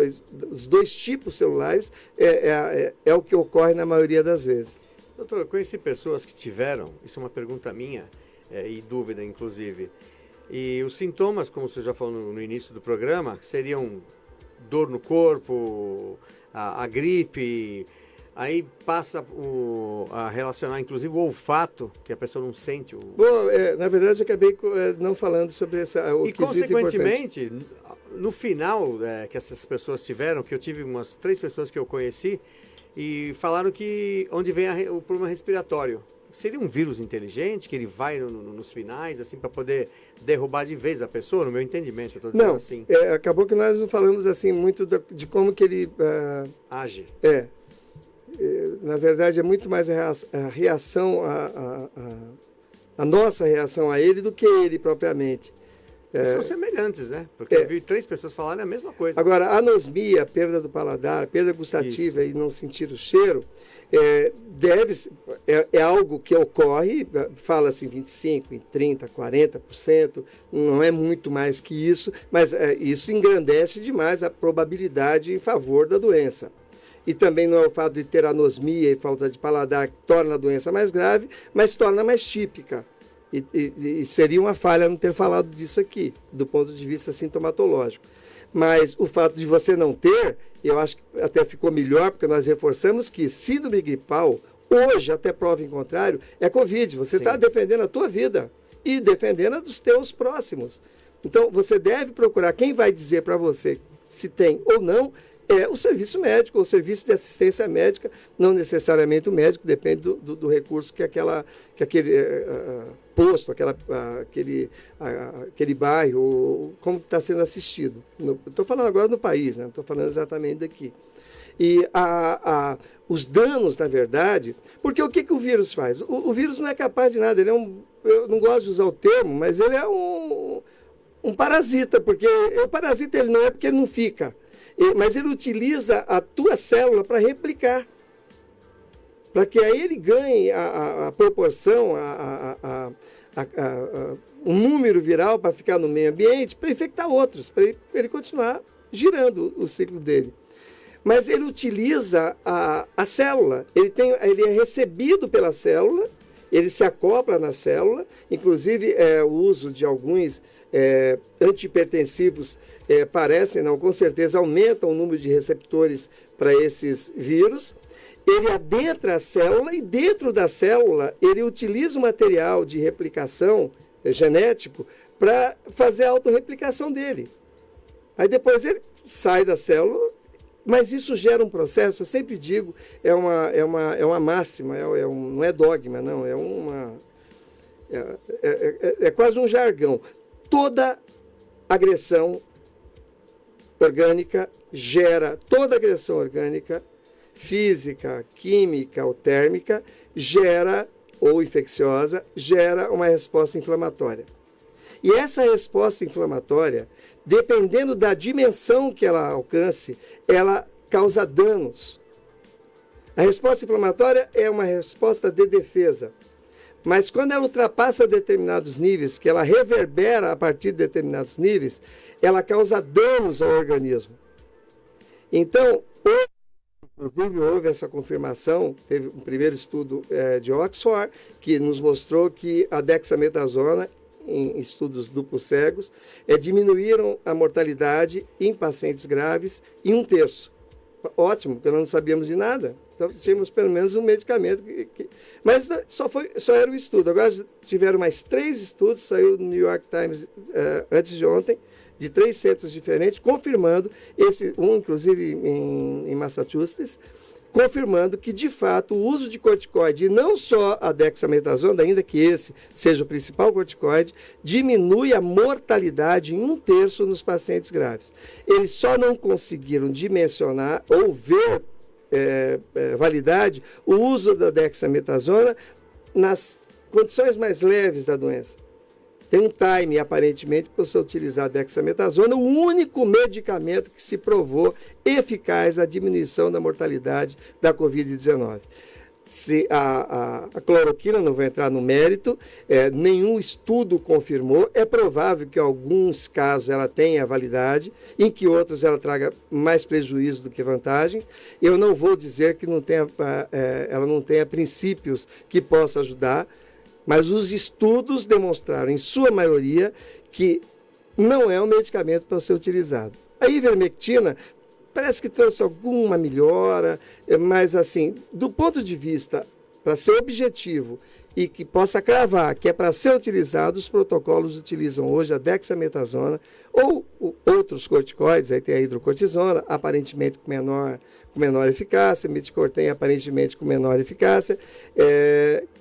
Speaker 8: dois tipos celulares é o que ocorre na maioria das vezes.
Speaker 7: Doutor, eu conheci pessoas que tiveram, isso é uma pergunta minha, e dúvida, inclusive, e os sintomas, como você já falou no início do programa, seriam dor no corpo, a gripe, aí passa a relacionar, inclusive, o olfato, que a pessoa não sente.
Speaker 8: Bom, na verdade, eu acabei não falando sobre o
Speaker 7: e, consequentemente, no final que essas pessoas tiveram, que eu tive umas 3 pessoas que eu conheci, e falaram que onde vem o problema respiratório. Seria um vírus inteligente, que ele vai nos finais, assim, para poder derrubar de vez a pessoa, no meu entendimento, eu estou dizendo
Speaker 8: não,
Speaker 7: assim.
Speaker 8: Acabou que nós não falamos assim muito de como que ele
Speaker 7: age.
Speaker 8: Na verdade, é muito mais a reação, a nossa reação a ele do que ele propriamente.
Speaker 7: São semelhantes, né? Porque eu vi 3 pessoas falarem a mesma coisa.
Speaker 8: Agora, a anosmia, perda do paladar, perda gustativa e não sentir o cheiro, é algo que ocorre, fala-se em 25%, em 30%, 40%, não é muito mais que isso, mas isso engrandece demais a probabilidade em favor da doença. E também não é o fato de ter anosmia e falta de paladar que torna a doença mais grave, mas torna mais típica. E seria uma falha não ter falado disso aqui, do ponto de vista sintomatológico. Mas o fato de você não ter, eu acho que até ficou melhor, porque nós reforçamos que síndrome gripal, hoje, até prova em contrário, é Covid. Você está defendendo a tua vida e defendendo a dos teus próximos. Então, você deve procurar quem vai dizer para você se tem ou não, é o serviço médico, o serviço de assistência médica, não necessariamente o médico, depende do recurso que aquele posto, aquele bairro, como está sendo assistido. Estou falando agora no país, não estou falando exatamente daqui. E os danos, na verdade, porque o que o vírus faz? O vírus não é capaz de nada, eu não gosto de usar o termo, mas ele é um parasita, porque o parasita ele não é porque ele não fica. Mas ele utiliza a tua célula para replicar, para que aí ele ganhe a proporção, um número viral para ficar no meio ambiente, para infectar outros, para ele continuar girando o ciclo dele. Mas ele utiliza a célula, ele é recebido pela célula, ele se acopla na célula, inclusive o uso de alguns antihipertensivos parecem, não, com certeza aumentam o número de receptores para esses vírus. Ele adentra a célula e dentro da célula ele utiliza o material de replicação genético para fazer a autorreplicação dele. Aí depois ele sai da célula, mas isso gera um processo, eu sempre digo, é uma máxima, não é dogma, não, é quase um jargão. Toda agressão orgânica toda agressão orgânica, física, química ou térmica, ou infecciosa, gera uma resposta inflamatória. E essa resposta inflamatória, dependendo da dimensão que ela alcance, ela causa danos. A resposta inflamatória é uma resposta de defesa. Mas quando ela ultrapassa determinados níveis, que ela reverbera a partir de determinados níveis, ela causa danos ao organismo. Então, inclusive houve essa confirmação, teve um primeiro estudo de Oxford, que nos mostrou que a dexametasona, em estudos duplos cegos, diminuíram a mortalidade em pacientes graves em 1/3. Ótimo, porque nós não sabíamos de nada. Então, tínhamos pelo menos um medicamento. Mas só era um estudo. Agora tiveram mais 3 estudos, saiu no New York Times antes de ontem, de 3 centros diferentes, confirmando, inclusive em Massachusetts, confirmando que, de fato, o uso de corticoide, e não só a dexametasona, ainda que esse seja o principal corticoide, diminui a mortalidade em 1/3 nos pacientes graves. Eles só não conseguiram dimensionar ou ver validade o uso da dexametasona nas condições mais leves da doença. Tem um time, aparentemente, para você utilizar a dexametasona, o único medicamento que se provou eficaz na diminuição da mortalidade da Covid-19. Se a cloroquina, não vou entrar no mérito, nenhum estudo confirmou. É provável que em alguns casos ela tenha validade, em que outros ela traga mais prejuízo do que vantagens. Eu não vou dizer que ela não tenha princípios que possam ajudar, mas os estudos demonstraram, em sua maioria, que não é um medicamento para ser utilizado. A ivermectina parece que trouxe alguma melhora, mas assim, do ponto de vista, para ser objetivo e que possa cravar que é para ser utilizado, os protocolos utilizam hoje a dexametasona ou outros corticoides, aí tem a hidrocortisona, aparentemente com menor eficácia, meticortem aparentemente com menor eficácia,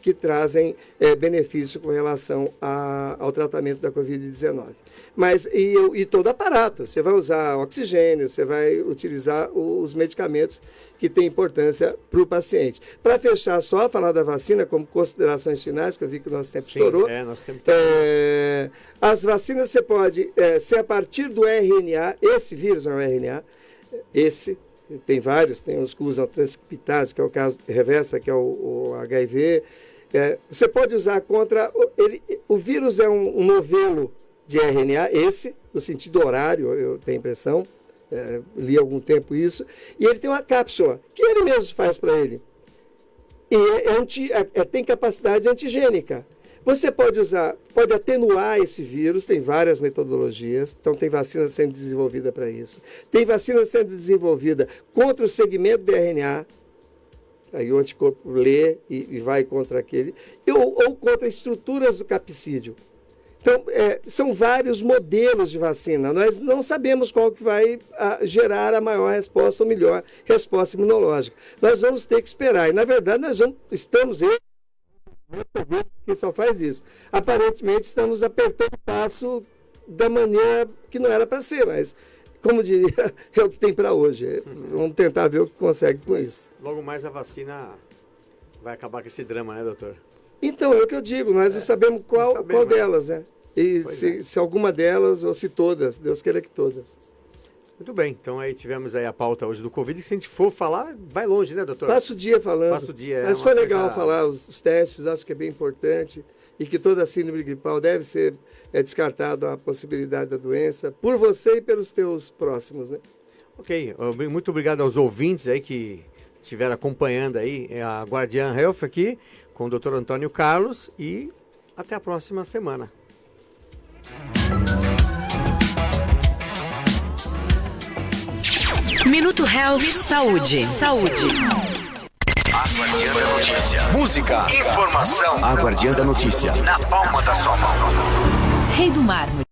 Speaker 8: que trazem benefício com relação ao tratamento da Covid-19. Mas, e todo aparato, você vai usar oxigênio, você vai utilizar os medicamentos que têm importância para o paciente. Para fechar só, falar da vacina como considerações finais, que eu vi que o nosso tempo estourou.
Speaker 7: Nosso tempo
Speaker 8: as vacinas você pode ser a partir do RNA, esse vírus é um RNA, tem vários, tem os que usam transcriptase, que é o caso reversa, que é o HIV. Você pode usar contra... O vírus é um novelo de RNA, no sentido horário, eu tenho a impressão, li há algum tempo isso, e ele tem uma cápsula, que ele mesmo faz para ele. E tem capacidade antigênica. Você pode atenuar esse vírus, tem várias metodologias, então tem vacina sendo desenvolvida para isso. Tem vacina sendo desenvolvida contra o segmento de RNA, aí o anticorpo lê e vai contra aquele, ou contra estruturas do capsídeo. Então, são vários modelos de vacina. Nós não sabemos qual que vai gerar a maior resposta ou melhor resposta imunológica. Nós vamos ter que esperar. E, na verdade, estamos que só faz isso. Aparentemente, estamos apertando o passo da maneira que não era para ser, mas, como diria, é o que tem para hoje. Vamos tentar ver o que consegue com isso.
Speaker 7: Logo mais a vacina vai acabar com esse drama, né, doutor?
Speaker 8: Então, é o que eu digo, nós não sabemos qual delas, né? E se alguma delas, ou se todas, Deus queira que todas.
Speaker 7: Muito bem, então aí tivemos aí a pauta hoje do Covid, que se a gente for falar, vai longe, né, doutor?
Speaker 8: Passa o dia falando.
Speaker 7: Passa o dia.
Speaker 8: Mas foi legal falar os testes, acho que é bem importante, e que toda síndrome gripal deve ser descartada a possibilidade da doença, por você e pelos teus próximos, né?
Speaker 7: Ok, muito obrigado aos ouvintes aí que estiveram acompanhando aí a Guardian Health aqui, com o Dr. Antônio Carlos, e até a próxima semana.
Speaker 1: Minuto Health Saúde.
Speaker 3: A Guardiã da Notícia. Música, informação.
Speaker 2: A Guardiã da Notícia.
Speaker 3: Na palma da sua mão.
Speaker 1: Rei do Mar.